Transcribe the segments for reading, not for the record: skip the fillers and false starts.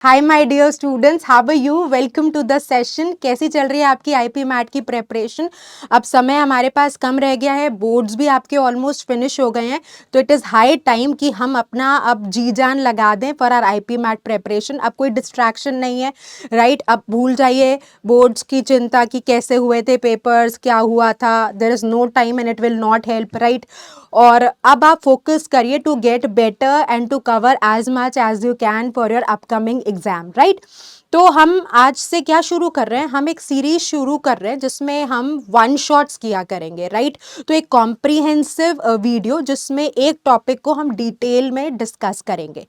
Hi my dear students, how are you? Welcome to the session. कैसी चल रही है आपकी आईपी मैट की प्रेपरेशन? अब समय हमारे पास कम रह गया है, बोर्ड्स भी आपके ऑलमोस्ट फिनिश हो गए हैं, तो इट इज़ हाई टाइम कि हम अपना अब जी जान लगा दें for R IP MAT preparation. अब कोई डिस्ट्रैक्शन नहीं है, राइट? अब भूल जाइए बोर्ड्स की चिंता कि कैसे हुए थे पेपर्स, क्या हुआ था। There is no time and it will not help, right? और अब आप फोकस करिए to get better and to cover as much as you can for your upcoming exam, right? तो हम आज से क्या शुरू कर रहे हैं, हम एक सीरीज शुरू कर रहे हैं जिसमें हम वन शॉट्स किया करेंगे, राइट? तो एक कॉम्प्रिहेंसिव वीडियो जिसमें एक टॉपिक को हम डिटेल में डिस्कस करेंगे।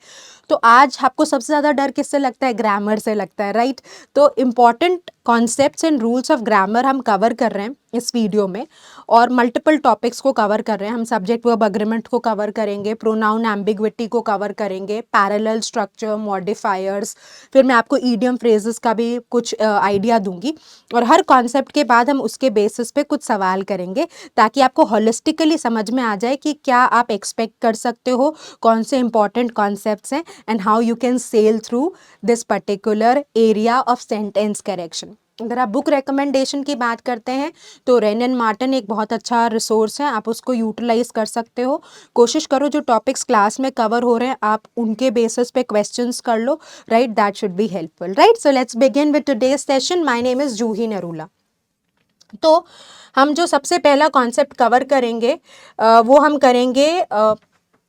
तो आज आपको सबसे ज़्यादा डर किससे लगता है? ग्रामर से लगता है, राइट? तो important concepts and rules of grammar हम कवर कर रहे हैं इस वीडियो में, और मल्टीपल टॉपिक्स को कवर कर रहे हैं हम। सब्जेक्ट वर्ब अग्रीमेंट को कवर करेंगे, प्रोनाउन एम्बिग्विटी को कवर करेंगे, पैरेलल स्ट्रक्चर, मॉडिफायर्स, फिर मैं आपको ईडियम फ्रेजेस का भी कुछ आइडिया दूंगी, और हर कॉन्सेप्ट के बाद हम उसके बेसिस पे कुछ सवाल करेंगे ताकि आपको होलिस्टिकली समझ में आ जाए कि क्या आप एक्सपेक्ट कर सकते हो, कौन से इंपॉर्टेंट कॉन्सेप्ट्स हैं, and how you can sell through this particular area of sentence correction. अगर आप बुक रिकमेंडेशन की बात करते हैं तो रेन एंड मार्टिन एक बहुत अच्छा रिसोर्स है, आप उसको यूटिलाइज कर सकते हो। कोशिश करो जो टॉपिक्स क्लास में कवर हो रहे हैं आप उनके बेसिस पे क्वेश्चंस कर लो, right? That should be helpful, right? So let's begin with today's session. My name is Juhi Narula. तो हम जो सबसे पहला कॉन्सेप्ट कवर करेंगे वो हम करेंगे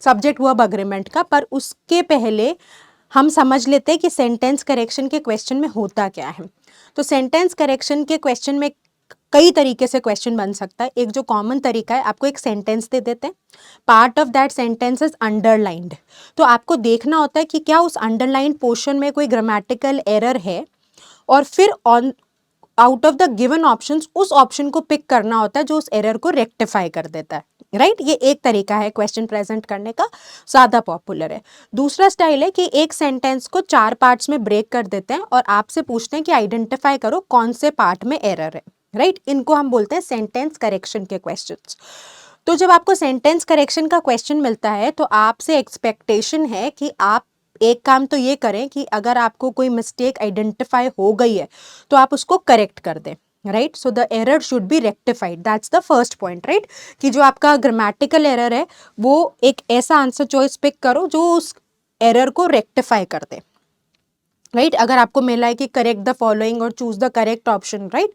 सब्जेक्ट वर्ब अग्रीमेंट का, पर उसके पहले हम समझ लेते हैं कि सेंटेंस करेक्शन के क्वेश्चन में होता क्या है। तो सेंटेंस करेक्शन के क्वेश्चन में कई तरीके से क्वेश्चन बन सकता है। एक जो कॉमन तरीका है, आपको एक सेंटेंस दे देते हैं, part of that sentence is underlined, तो आपको देखना होता है कि क्या उस अंडरलाइंड पोर्शन में कोई ग्रामेटिकल एरर है, और फिर on out of the given options उस ऑप्शन को पिक करना होता है जो उस एरर को रेक्टिफाई कर देता है, राइट? ये एक तरीका है क्वेश्चन प्रेजेंट करने का, ज़्यादा पॉपुलर है। दूसरा स्टाइल है कि एक सेंटेंस को 4 पार्ट्स में ब्रेक कर देते हैं और आपसे पूछते हैं कि आइडेंटिफाई करो कौन से पार्ट में एरर है, राइट? इनको हम बोलते हैं सेंटेंस करेक्शन के क्वेश्चंस। तो जब आपको सेंटेंस करेक्शन का क्वेश्चन मिलता है तो आपसे एक्सपेक्टेशन है कि आप एक काम तो ये करें कि अगर आपको कोई मिस्टेक आइडेंटिफाई हो गई है तो आप उसको करेक्ट कर दें, right? So the error should be rectified, that's the first point, right? कि जो आपका ग्रामेटिकल एरर है वो एक ऐसा आंसर चॉइस पिक करो जो उस एरर को रेक्टिफाई कर दे, राइट? अगर आपको मिला है कि करेक्ट द फॉलोइंग और choose the correct option, right?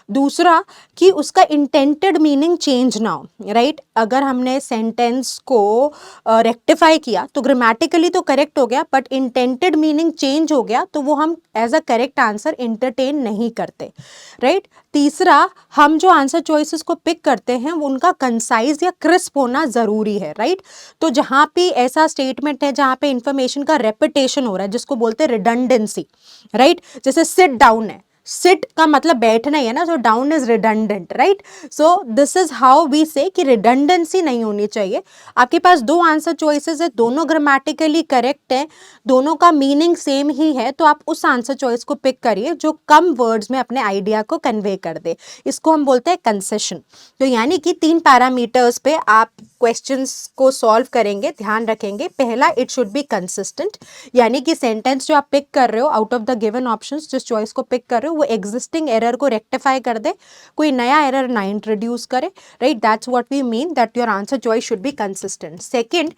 दूसरा कि उसका इंटेंटेड मीनिंग चेंज ना हो, राइट? अगर हमने सेंटेंस को रेक्टिफाई किया तो ग्रामेटिकली तो करेक्ट हो गया, बट इंटेंटेड मीनिंग चेंज हो गया तो वो हम as a correct answer entertain नहीं करते, राइट? तीसरा, हम जो आंसर चॉइसेस को पिक करते हैं वो उनका कंसाइज या क्रिस्प होना ज़रूरी है, राइट? तो जहाँ पे ऐसा स्टेटमेंट है जहाँ पे इंफॉर्मेशन का रेपिटेशन हो रहा है जिसको बोलते हैं रिडंडेंसी, राइट? जैसे सिट डाउन है, सिट का मतलब बैठना ही है ना, so down is redundant, right? So this is how we say कि रिडंडेंसी नहीं होनी चाहिए। आपके पास 2 आंसर चॉइसेस है, दोनों ग्रामेटिकली करेक्ट है, दोनों का मीनिंग सेम ही है, तो आप उस आंसर चॉइस को पिक करिए जो कम वर्ड्स में अपने आइडिया को कन्वे कर दे। इसको हम बोलते हैं कंसेशन। तो यानी कि 3 पैरामीटर्स पे आप क्वेश्चंस को सॉल्व करेंगे, ध्यान रखेंगे। पहला, इट शुड बी कंसिस्टेंट, यानी कि सेंटेंस जो आप पिक कर रहे हो out of the given options, जिस चॉइस को पिक कर रहे हो वो एग्जिस्टिंग एरर को रेक्टिफाई कर दे, कोई नया एरर ना इंट्रोड्यूस करे, right? That's what we mean that your answer choice should be consistent. Second,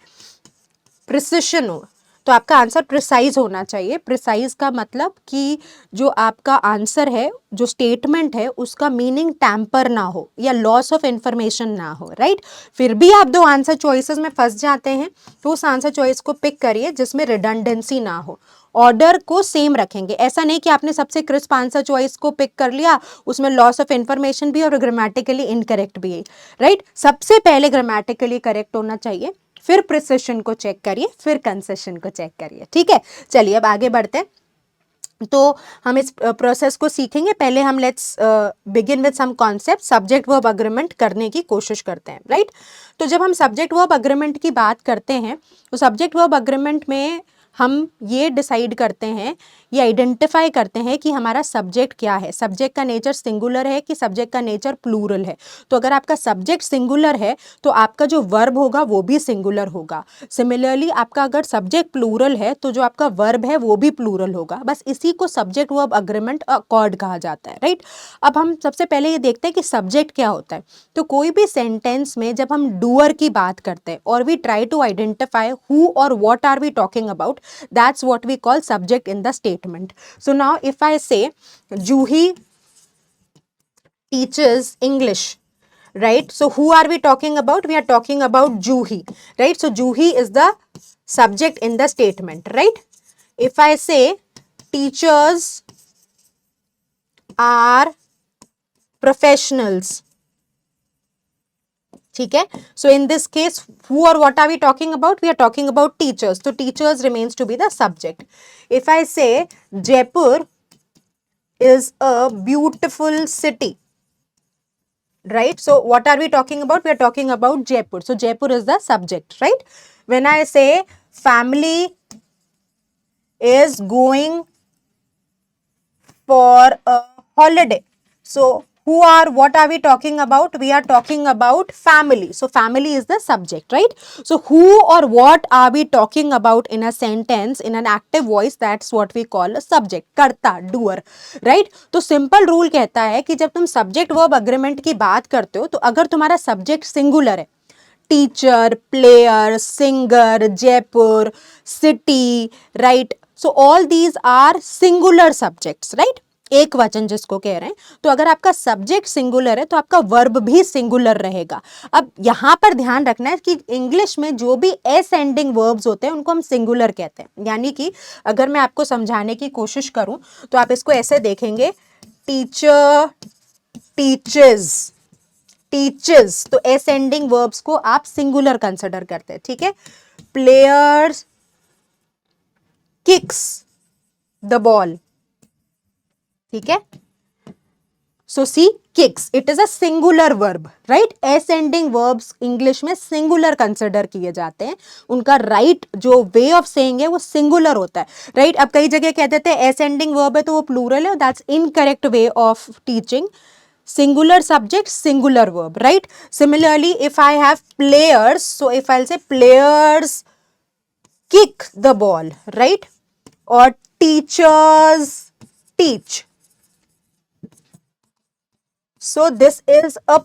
precision हो, तो आपका आंसर प्रिसाइज होना चाहिए। प्रिसाइज का मतलब कि जो आपका आंसर है, जो स्टेटमेंट है, उसका मीनिंग टैम्पर ना हो या लॉस ऑफ इंफॉर्मेशन ना हो, राइट? फिर भी आप 2 आंसर चॉइसेस में फंस जाते हैं तो उस आंसर चॉइस को पिक करिए जिसमें रिडंडेंसी ना हो। ऑर्डर को सेम रखेंगे, ऐसा नहीं कि आपने सबसे क्रिस्प आंसर चॉइस को पिक कर लिया, उसमें लॉस ऑफ इंफॉर्मेशन भी और ग्रामेटिकली इनकरेक्ट भी है, राइट? सबसे पहले ग्रामेटिकली करेक्ट होना चाहिए, फिर प्रिसिशन को चेक करिए, फिर कंसेशन को चेक करिए, ठीक है? चलिए अब आगे बढ़ते हैं। तो हम इस प्रोसेस को सीखेंगे। पहले हम let's begin with some concept, subject verb agreement करने की कोशिश करते हैं, राइट? तो जब हम सब्जेक्ट वर्ब अग्रीमेंट की बात करते हैं तो सब्जेक्ट वर्ब अग्रीमेंट में हम ये डिसाइड करते हैं, ये आइडेंटिफाई करते हैं कि हमारा सब्जेक्ट क्या है, सब्जेक्ट का नेचर सिंगुलर है कि सब्जेक्ट का नेचर प्लूरल है। तो अगर आपका सब्जेक्ट सिंगुलर है तो आपका जो वर्ब होगा वो भी सिंगुलर होगा। सिमिलरली आपका अगर सब्जेक्ट प्लूरल है तो जो आपका वर्ब है वो भी प्लूरल होगा। बस इसी को सब्जेक्ट वर्ब अग्रीमेंट अकॉर्ड कहा जाता है, राइट। अब हम सबसे पहले ये देखते हैं कि सब्जेक्ट क्या होता है। तो कोई भी सेंटेंस में जब हम डूअर की बात करते हैं और we try to identify who or what are we talking about, that's what we call subject in the statement. So now if I say Juhi teaches English, right? So who are we talking about? We are talking about Juhi, right? So Juhi is the subject in the statement, right? If I say teachers are professionals, ठीक है, so in this case who or what are we talking about? We are talking about teachers, so teachers remains to be the subject. If I say Jaipur is a beautiful city, right? So what are we talking about? We are talking about Jaipur, so Jaipur is the subject, right? When I say family is going for a holiday, so who or what are we talking about? We are talking about family, so family is the subject, right? So who or what are we talking about in a sentence in an active voice? That's what we call a subject, करता, doer, right? तो simple rule कहता है कि जब तुम subject verb agreement की बात करते हो तो अगर तुम्हारा सब्जेक्ट सिंगुलर है, teacher, player, singer, Jaipur, city, right, so all these are singular subjects, right, एक वचन जिसको कह रहे हैं। तो अगर आपका सब्जेक्ट सिंगुलर है तो आपका वर्ब भी सिंगुलर रहेगा। अब यहां पर ध्यान रखना है कि इंग्लिश में जो भी एस एंडिंग वर्ब्स होते हैं उनको हम सिंगुलर कहते हैं। यानी कि अगर मैं आपको समझाने की कोशिश करूं तो आप इसको ऐसे देखेंगे, टीचर, टीचर्स, टीचर्स, तो एस एंडिंग वर्ब्स को आप सिंगुलर कंसिडर करते हैं, ठीक है। प्लेयर्स किक्स द बॉल, ठीक है। So she kicks, it is a singular verb, right. S ending verbs English में सिंगुलर कंसिडर किए जाते हैं, उनका राइट जो वे ऑफ सेइंग है वो सिंगुलर होता है, राइट। अब कई जगह कह देते हैं एस एंडिंग वर्ब है तो वो प्लूरल है, that's incorrect way of teaching. Singular subject, singular verb, right? Similarly, if I have players, so if I'll say players kick the ball, right? Or teachers teach. So this is a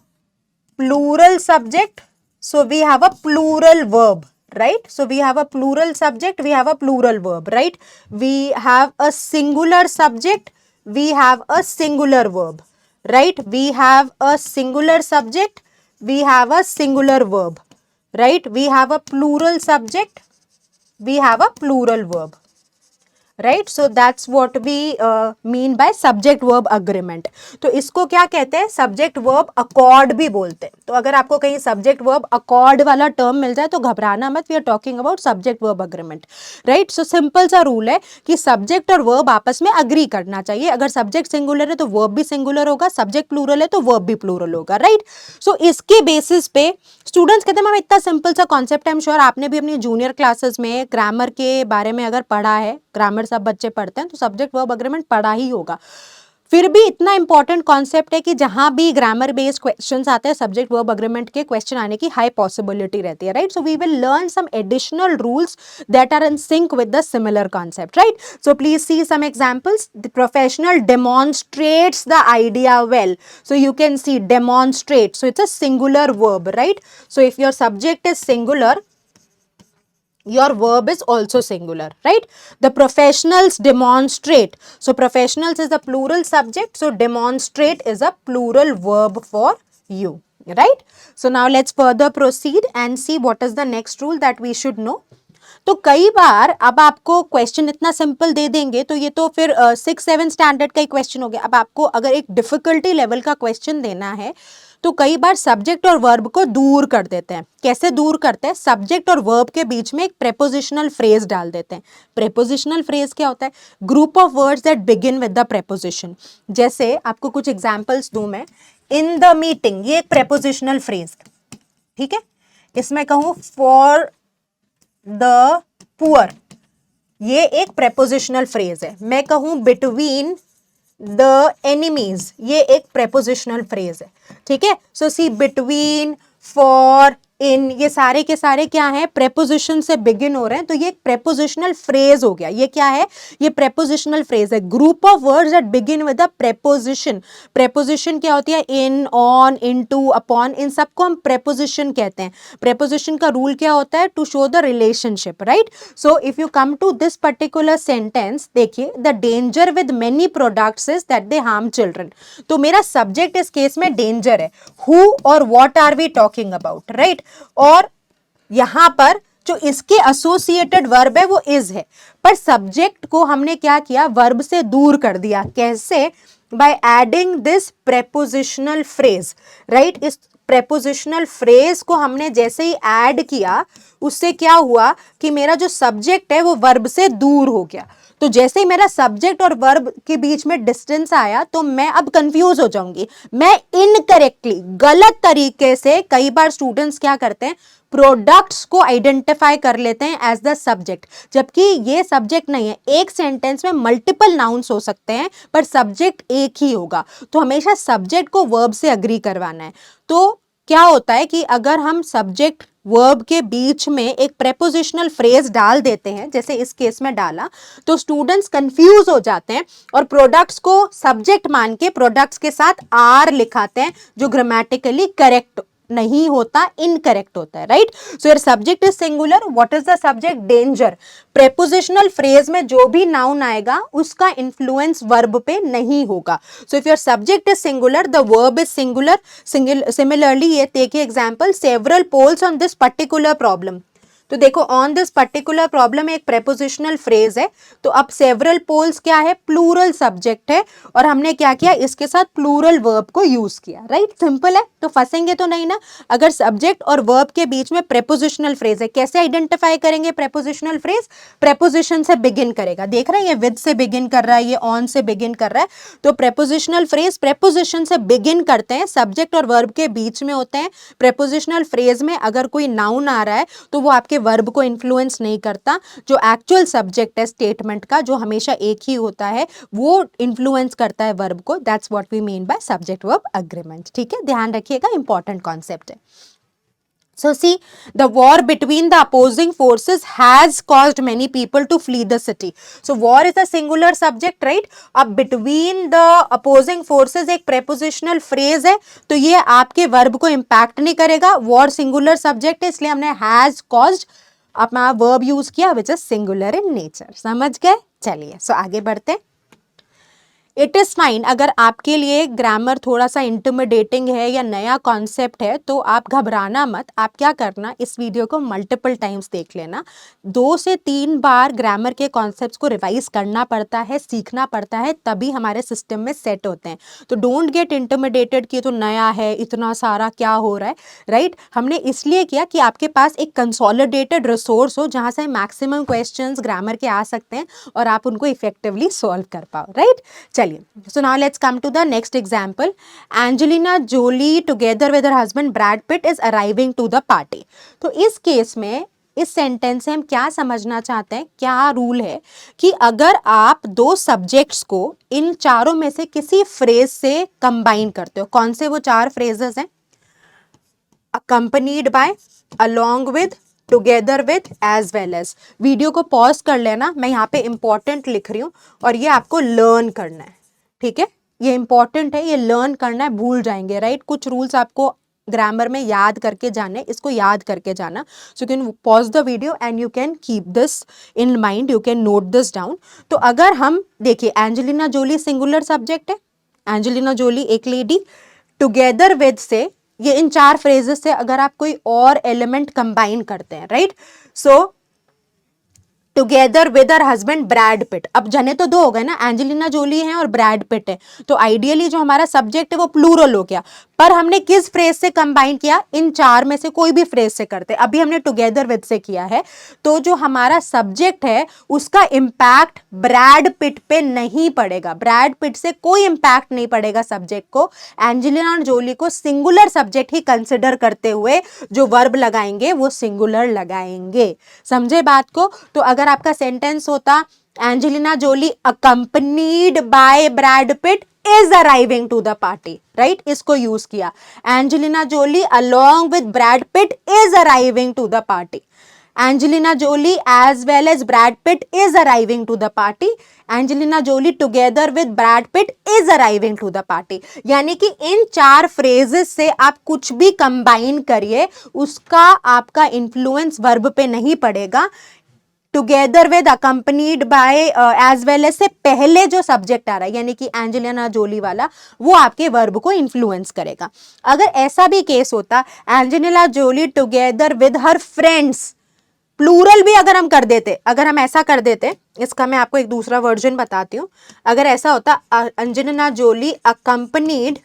plural subject. So we have a plural verb, right? So we have a plural subject, we have a plural verb, right? We have a singular subject, we have a singular verb, right? We have a singular subject, we have a singular verb, right? We have a plural subject, we have a plural verb, right. So that's what we mean by subject verb agreement. तो इसको क्या कहते हैं? Subject verb accord भी बोलते हैं। तो अगर आपको कहीं सब्जेक्ट वर्ब अकॉर्ड वाला टर्म मिल जाए तो घबराना मत, we are talking about subject verb agreement, right. So simple सा रूल है कि सब्जेक्ट और वर्ब आपस में अग्री करना चाहिए। अगर सब्जेक्ट सिंगुलर है तो वर्ब भी सिंगुलर होगा, सब्जेक्ट प्लूरल है तो वर्ब भी प्लूरल होगा, राइट। सो इसके बेसिस पे स्टूडेंट्स कहते हैं मैम इतना सिंपल सा कॉन्सेप्ट, आई एम श्योर आपने भी अपनी जूनियर क्लासेस में ग्रामर के बारे में अगर पढ़ा है, ग्रामर सब बच्चे पढ़ते हैं तो सब्जेक्ट वर्ब अग्रीमेंट पढ़ा ही होगा। फिर भी इतना इंपॉर्टेंट कॉन्सेप्ट है कि जहां भी ग्रामर बेस्ड क्वेश्चंस आते हैं सब्जेक्ट वर्ब अग्रीमेंट के क्वेश्चन आने की हाई पॉसिबिलिटी रहती है, right. So we will learn some additional rules that are in sync with the similar concept, right. So please see some examples. The professional demonstrates the idea well, so you can see demonstrate, so it's a singular verb, right. So if your subject is singular, your verb is also singular, right? The professionals demonstrate, so professionals is a plural subject, so demonstrate is a plural verb for you, right? So now let's further proceed and see what is the next rule that we should know. तो कई बार अब आपको question इतना simple they देंगे तो ये तो फिर 6-7 स्टैंडर्ड का ही क्वेश्चन हो गया। अब आपको अगर एक डिफिकल्टी लेवल का क्वेश्चन देना है तो कई बार सब्जेक्ट और वर्ब को दूर कर देते हैं। कैसे दूर करते हैं? सब्जेक्ट और वर्ब के बीच में एक प्रेपोजिशनल फ्रेज डाल देते हैं। प्रेपोजिशनल फ्रेज क्या होता है? Group of words that begin with the preposition. जैसे आपको कुछ एग्जांपल्स दूं मैं, इन द मीटिंग, ये एक प्रेपोजिशनल फ्रेज है, ठीक है। इसमें कहूं फॉर द पुअर, ये एक प्रेपोजिशनल फ्रेज है। मैं कहूं बिटवीन द एनिमीज, ये एक प्रेपोजिशनल फ्रेज है, ठीक है। सो सी बिटवीन, फॉर, इन, ये सारे के सारे क्या हैं, प्रेपोजिशन से बिगिन हो रहे हैं, तो ये एक प्रेपोजिशनल फ्रेज हो गया। ये क्या है, ये प्रेपोजिशनल फ्रेज है। Group of words that begin with a preposition. Preposition क्या होती है, इन, ऑन, इनटू, अपॉन, इन सबको हम प्रेपोजिशन कहते हैं। प्रेपोजिशन का रूल क्या होता है, to show the relationship, right. So if you come to this particular sentence, देखिए, the danger with many products is that they harm children. तो मेरा सब्जेक्ट इस केस में डेंजर है। Who or what are we talking about, right. और यहां पर जो इसके एसोसिएटेड वर्ब है वो इज है, पर सब्जेक्ट को हमने क्या किया, वर्ब से दूर कर दिया। कैसे, by adding this prepositional phrase, right. इस प्रेपोजिशनल फ्रेज को हमने जैसे ही ऐड किया, उससे क्या हुआ कि मेरा जो सब्जेक्ट है वो वर्ब से दूर हो गया। तो जैसे ही मेरा सब्जेक्ट और वर्ब के बीच में डिस्टेंस आया, तो मैं अब कंफ्यूज हो जाऊंगी। मैं इनकरेक्टली, गलत तरीके से, कई बार स्टूडेंट्स क्या करते हैं, प्रोडक्ट्स को आइडेंटिफाई कर लेते हैं एज द सब्जेक्ट, जबकि ये सब्जेक्ट नहीं है। एक सेंटेंस में मल्टीपल नाउन्स हो सकते हैं, पर सब्जेक्ट एक ही होगा। तो हमेशा सब्जेक्ट को वर्ब से अग्री करवाना है। तो क्या होता है कि अगर हम सब्जेक्ट वर्ब के बीच में एक प्रेपोजिशनल फ्रेज डाल देते हैं, जैसे इस केस में डाला, तो स्टूडेंट्स कंफ्यूज हो जाते हैं और प्रोडक्ट्स को सब्जेक्ट मान के प्रोडक्ट्स के साथ आर लिखाते हैं, जो ग्रामेटिकली करेक्ट नहीं होता, इनकरेक्ट होता है, right. So your subject is singular, what is the subject, danger. Prepositional phrase में जो भी नाउन आएगा उसका इन्फ्लुएंस वर्ब पे नहीं होगा। So if your subject is singular, the verb is singular. Similarly ये देखिए example, several polls on this particular problem. तो देखो, ऑन दिस पर्टिकुलर प्रॉब्लम एक प्रेपोजिशनल फ्रेज है, तो अब सेवरल पोल्स क्या है, प्लूरल सब्जेक्ट है, और हमने क्या किया, इसके साथ प्लूरल वर्ब को यूज किया, राइट। सिंपल है, तो फंसेंगे तो नहीं ना। अगर सब्जेक्ट और वर्ब के बीच में प्रेपोजिशनल फ्रेज है, कैसे आइडेंटिफाई करेंगे प्रेपोजिशनल फ्रेज, प्रेपोजिशन से बिगिन करेगा। देख रहे हैं, ये विद से बिगिन कर रहा है, ये ऑन से बिगिन कर रहा है। तो प्रेपोजिशनल फ्रेज प्रेपोजिशन से बिगिन करते हैं, सब्जेक्ट और वर्ब के बीच में होते हैं। प्रेपोजिशनल फ्रेज में अगर कोई नाउन आ रहा है तो वो आपके वर्ब को इन्फ्लुएंस नहीं करता। जो एक्चुअल सब्जेक्ट है स्टेटमेंट का, जो हमेशा एक ही होता है, वो इन्फ्लुएंस करता है वर्ब को। That's what we mean by subject verb agreement, ठीक है, ध्यान रखिएगा, इंपॉर्टेंट कॉन्सेप्ट है। So see, the war between the opposing forces has caused many people to flee the city. So war is a singular subject, right? अब between the opposing forces एक prepositional phrase है, तो ये आपके verb को impact नहीं करेगा। war singular subject है, इसलिए हमने has caused अपना verb use किया which is singular in nature. समझ गए? चलिए, so आगे बढ़ते। इट इज़ फाइन, अगर आपके लिए ग्रामर थोड़ा सा इंटिमिडेटिंग है या नया कॉन्सेप्ट है तो आप घबराना मत। आप क्या करना, इस वीडियो को मल्टीपल टाइम्स देख लेना। 2 से 3 बार ग्रामर के कॉन्सेप्ट्स को रिवाइज करना पड़ता है, सीखना पड़ता है, तभी हमारे सिस्टम में सेट होते हैं। तो डोंट गेट इंटिमिडेटेड कि तो नया है, इतना सारा क्या हो रहा है, राइट। हमने इसलिए किया कि आपके पास एक कंसोलिडेटेड रिसोर्स हो जहाँ से मैक्सिमम क्वेश्चंस ग्रामर के आ सकते हैं और आप उनको इफेक्टिवली सॉल्व कर पाओ, right. So now let's come to the next example. Angelina Jolie together with her husband Brad Pitt is arriving to the party. तो इस केस में, इस सेंटेंस से हम क्या समझना चाहते हैं, क्या रूल है कि अगर आप 2 सब्जेक्ट्स को इन चारों में से किसी फ्रेज से कंबाइन करते हो, कौन से वो 4 फ्रेजेस हैं, accompanied by, along with, together with, as well as. Video को पॉज कर लेना, मैं यहाँ पे इंपॉर्टेंट लिख रही हूँ और ये आपको लर्न करना है, ठीक है। ये इंपॉर्टेंट है, ये लर्न करना है, भूल जाएंगे, राइट। कुछ रूल्स आपको ग्रामर में याद करके जाने, इसको याद करके जाना। सो you can pause the video and you can keep this in mind, you can note this down. तो अगर हम देखिए, एंजेलिना जोली सिंगुलर सब्जेक्ट है, एंजेलिना जोली एक लेडी, टुगेदर विद से, ये इन 4 फ्रेजेस से अगर आप कोई और एलिमेंट कंबाइन करते हैं, right. So together with her husband Brad Pitt, अब जने तो 2 हो गए ना, एंजेलिना जोली है और ब्रैड पिट है, तो आइडियली जो हमारा सब्जेक्ट है वो प्लूरल हो गया, पर हमने किस फ्रेज से कंबाइन किया, इन 4 में से कोई भी फ्रेज से करते। अभी हमने टुगेदर विद से किया है, तो जो हमारा सब्जेक्ट है उसका इंपैक्ट ब्रैड पिट पे नहीं पड़ेगा, ब्रैड पिट से कोई इंपैक्ट नहीं पड़ेगा सब्जेक्ट को। एंजेलिना जोली को सिंगुलर सब्जेक्ट ही कंसिडर करते हुए जो वर्ब लगाएंगे वो सिंगुलर लगाएंगे, समझे बात को। तो अगर अगर आपका सेंटेंस होता Angelina Jolie accompanied by Brad Pitt is arriving to the party, right, इसको यूज किया। Angelina Jolie along with Brad Pitt is arriving to the party. Angelina Jolie as well as Brad Pitt is arriving to the party. Angelina Jolie together with Brad Pitt is arriving to the party. यानी कि इन 4 phrases से आप कुछ भी combine करिए, उसका आपका influence verb पे नहीं पड़ेगा। Together with, accompanied by, as well as से पहले जो सब्जेक्ट आ रहा है यानी कि एंजेलिना जोली वाला, वो आपके वर्ब को इन्फ्लुएंस करेगा। अगर ऐसा भी केस होता Angelina Jolie together with her friends, plural भी अगर हम कर देते, अगर हम ऐसा कर देते, इसका मैं आपको एक दूसरा वर्जन बताती हूं। अगर ऐसा होता Angelina Jolie accompanied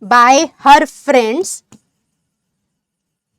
by her friends,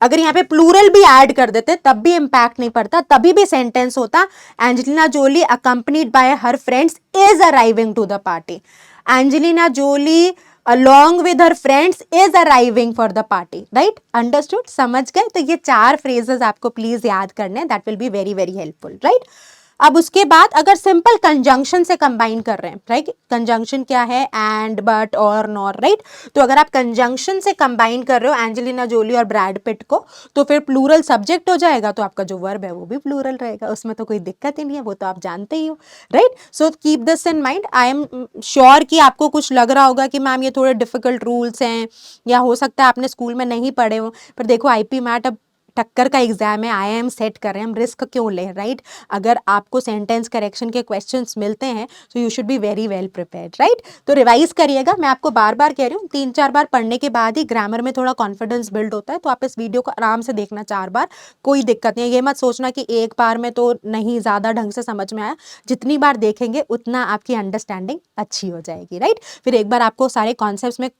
अगर यहाँ पे प्लूरल भी ऐड कर देते तब भी इंपैक्ट नहीं पड़ता, तभी भी सेंटेंस होता Angelina Jolie accompanied by her friends is arriving to the party. Angelina Jolie along with her friends is arriving for the party, right? Understood? समझ गए? तो ये 4 phrases आपको प्लीज याद करने, that will be very very helpful, right? अब उसके बाद अगर सिंपल कंजंक्शन से कंबाइन कर रहे हैं, राइट, कंजंक्शन क्या है, एंड, बट, और, नॉर, राइट, तो अगर आप कंजंक्शन से कंबाइन कर रहे हो एंजेलिना जोली और ब्रैड पिट को, तो फिर प्लूरल सब्जेक्ट हो जाएगा, तो आपका जो वर्ब है वो भी प्लूरल रहेगा, उसमें तो कोई दिक्कत ही नहीं है, वो तो आप जानते ही हो, right. So keep this in mind. I am sure कि आपको कुछ लग रहा होगा कि मैम ये थोड़े डिफिकल्ट रूल्स हैं, या हो सकता है आपने स्कूल में नहीं पढ़े हो, पर देखो आईपी मैट अब टक्कर का एग्जाम है, IIM सेट कर रहे हैं, हम रिस्क क्यों लें, राइट। अगर आपको सेंटेंस करेक्शन के क्वेश्चंस मिलते हैं तो you should be very well prepared, right. तो रिवाइज करिएगा, मैं आपको बार बार कह रही हूँ, 3-4 बार पढ़ने के बाद ही ग्रामर में थोड़ा कॉन्फिडेंस बिल्ड होता है, तो आप इस वीडियो को आराम से देखना 4 बार, कोई दिक्कत नहीं है। ये मत सोचना कि एक बार में तो नहीं, ज़्यादा ढंग से समझ में आया, जितनी बार देखेंगे उतना आपकी अंडरस्टैंडिंग अच्छी हो जाएगी, राइट। फिर एक बार आपको सारे कॉन्सेप्ट्स में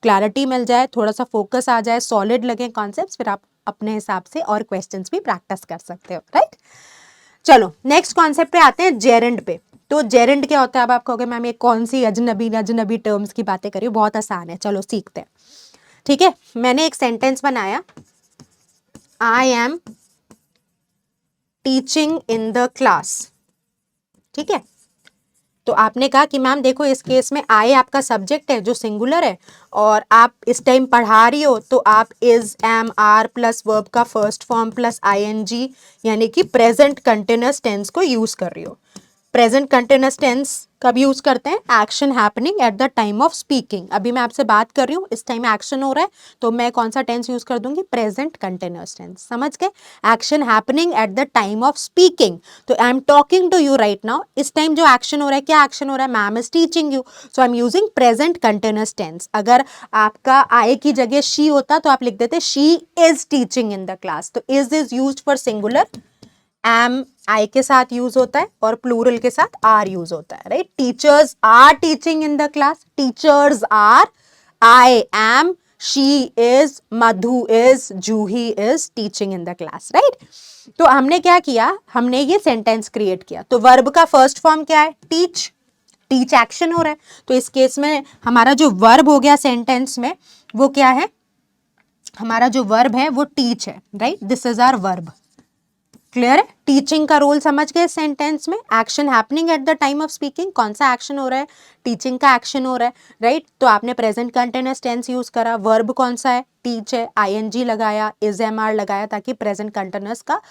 क्लैरिटी मिल जाए, थोड़ा सा फोकस आ जाए, सॉलिड लगे कॉन्सेप्ट्स, फिर आप अपने हिसाब से और क्वेश्चंस भी प्रैक्टिस कर सकते हो, राइट। चलो नेक्स्ट कॉन्सेप्ट पे आते हैं, जेरेंड पे। तो जेरेंड क्या होता है? अब आप कहोगे मैम ये कौन सी अजनबी टर्म्स की बातें करी, बहुत आसान है, चलो सीखते हैं, ठीक है। मैंने एक सेंटेंस बनाया, I am teaching in the class, ठीक है। तो आपने कहा कि मैम देखो इस केस में आई आपका सब्जेक्ट है जो सिंगुलर है, और आप इस टाइम पढ़ा रही हो, तो आप is, am, are plus verb का फर्स्ट फॉर्म प्लस ING यानी कि प्रेजेंट कंटिन्यूअस टेंस को यूज कर रही हो। प्रेजेंट कंटिन्यूअस टेंस कब यूज करते हैं? Action happening at the time of speaking. अभी मैं आपसे बात कर रही हूँ, इस टाइम एक्शन हो रहा है, तो मैं कौन सा टेंस यूज कर दूंगी? प्रेजेंट कंटिन्यूअस टेंस, समझ गए। Action happening at the time of speaking, तो I am talking to you right now, इस टाइम जो एक्शन हो रहा है, क्या एक्शन हो रहा है? Ma'am is teaching you, so I am using present continuous tense. अगर आपका आई की जगह शी होता तो आप लिख देते she is teaching in the class. तो is used for singular, am I के साथ यूज होता है, और प्लूरल के साथ आर यूज होता है, right. Teachers are teaching in the class, teachers are, I am, she is, Madhu is, Juhi is teaching in the class, right. तो हमने क्या किया? हमने ये सेंटेंस क्रिएट किया। तो वर्ब का फर्स्ट फॉर्म क्या है? टीच, टीच एक्शन हो रहा है, तो इस केस में हमारा जो वर्ब हो गया सेंटेंस में, वो क्या है? हमारा जो वर्ब है वो टीच है, right, this is our verb. Clear है? टीचिंग का रोल समझ गए सेंटेंस में। Action happening at the time of speaking, कौन सा एक्शन हो रहा है? टीचिंग का एक्शन हो रहा है, राइट। तो आपने प्रेजेंट कंटिन्यूअस टेंस यूज करा। वर्ब कौन सा है? टीच है, ING लगाया, इज, MR लगाया, ताकि प्रेजेंट कंटिन्यूअस का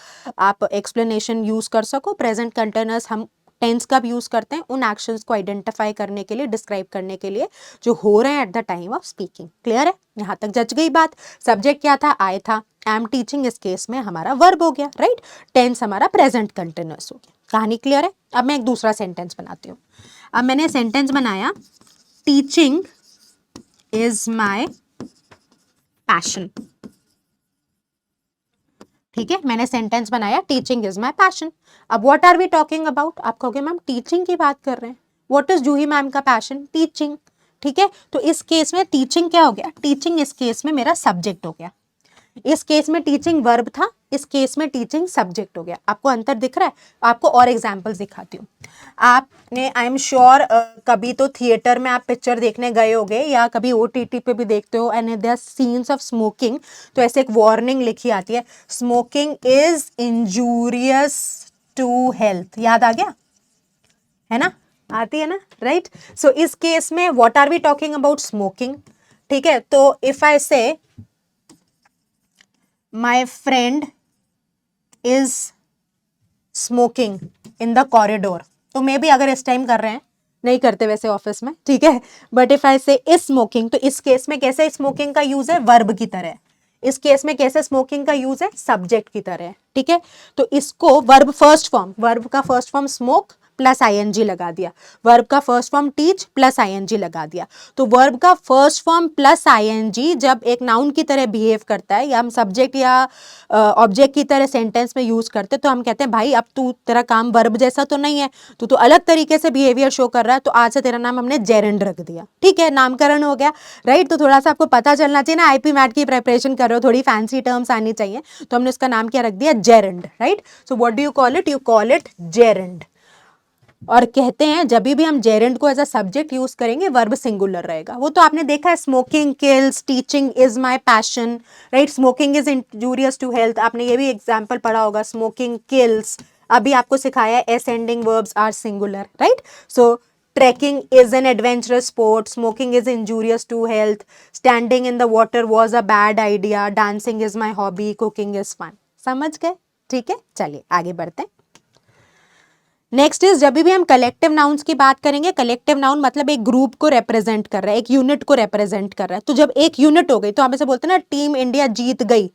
आप एक्सप्लेनेशन यूज कर सको। प्रेजेंट कंटिन्यूअस हम टेंस कब यूज करते हैं? उन एक्शंस को आइडेंटिफाई करने के लिए, डिस्क्राइब करने के लिए जो हो रहे हैं eight the time of speaking. Clear है? यहां तक जच गई बात। सब्जेक्ट क्या था? आई था। आई एम टीचिंग इस केस में हमारा वर्ब हो गया, राइट। टेंस हमारा प्रेजेंट कंटिन्यूअस हो गया। कहानी क्लियर है? अब मैं एक दूसरा सेंटेंस बनाती हूँ। अब मैंने सेंटेंस बनाया, टीचिंग इज माई पैशन, ठीक है। मैंने सेंटेंस बनाया, टीचिंग इज माई पैशन। अब what are we talking about? आप कहोगे मैम टीचिंग की बात कर रहे हैं। व्हाट इज जूही मैम का पैशन? टीचिंग, ठीक है। तो इस केस में टीचिंग क्या हो गया? टीचिंग इस केस में मेरा सब्जेक्ट हो गया। इस केस में टीचिंग वर्ब था, इस केस में टीचिंग सब्जेक्ट हो गया। आपको अंतर दिख रहा है? आपको और एग्जांपल्स दिखाती हूँ। आपने आई एम श्योर कभी तो थिएटर में आप पिक्चर देखने गए होगे या कभी OTT पे भी देखते हो, and there scenes of smoking, तो ऐसे एक वार्निंग लिखी आती है, smoking is injurious to health. याद आ गया है ना? आती है ना, राइट? सो इस केस में what are we talking about? Smoking. ठीक है, तो इफ आई से my friend is smoking in the corridor, तो मे भी अगर इस टाइम कर रहे हैं, नहीं करते वैसे ऑफिस में, ठीक है, बट इफ आई से इज स्मोकिंग, तो इस केस में कैसे स्मोकिंग का यूज है? वर्ब की तरह। इस केस में कैसे स्मोकिंग का यूज है? सब्जेक्ट की तरह। ठीक है, तो इसको वर्ब फर्स्ट फॉर्म, वर्ब का first form smoke plus ING लगा दिया, वर्ब का first form teach plus ING लगा दिया। तो वर्ब का फर्स्ट फॉर्म प्लस ING जब एक नाउन की तरह बिहेव करता है, या हम सब्जेक्ट या ऑब्जेक्ट की तरह सेंटेंस में यूज करते हैं, तो हम कहते हैं भाई अब तू, तेरा काम वर्ब जैसा तो नहीं है, तू तो अलग तरीके से बिहेवियर शो कर रहा है, तो आज से तेरा नाम हमने जेरेंड रख दिया। ठीक है, नामकरण हो गया, राइट? तो थोड़ा सा आपको पता चलना चाहिए ना, IP मैट की प्रिपरेशन कर रहे हो, थोड़ी फैंसी टर्म्स आनी चाहिए, तो हमने उसका नाम क्या रख दिया? Gerund, right? So what do you call it? You call it gerund. और कहते हैं जब भी हम जेरेंड को एज अ सब्जेक्ट यूज करेंगे, वर्ब सिंगुलर रहेगा। वो तो आपने देखा है, smoking kills, teaching is my passion, right? Smoking is injurious to health, आपने ये भी एग्जांपल पढ़ा होगा, स्मोकिंग किल्स। अभी आपको सिखाया s ending verbs are singular, right? So trekking is an adventurous sport, smoking is injurious to health, standing in the water was a bad idea, dancing is my hobby, cooking is fun. समझ गए? ठीक है, चलिए आगे बढ़ते हैं। Next is, जब भी हम कलेक्टिव नाउन्स की बात करेंगे, कलेक्टिव नाउन मतलब एक ग्रुप को रिप्रेजेंट कर रहा है, एक यूनिट को रिप्रेजेंट कर रहा है। तो जब एक यूनिट हो गई, तो हम ऐसे बोलते हैं ना, टीम इंडिया जीत गई,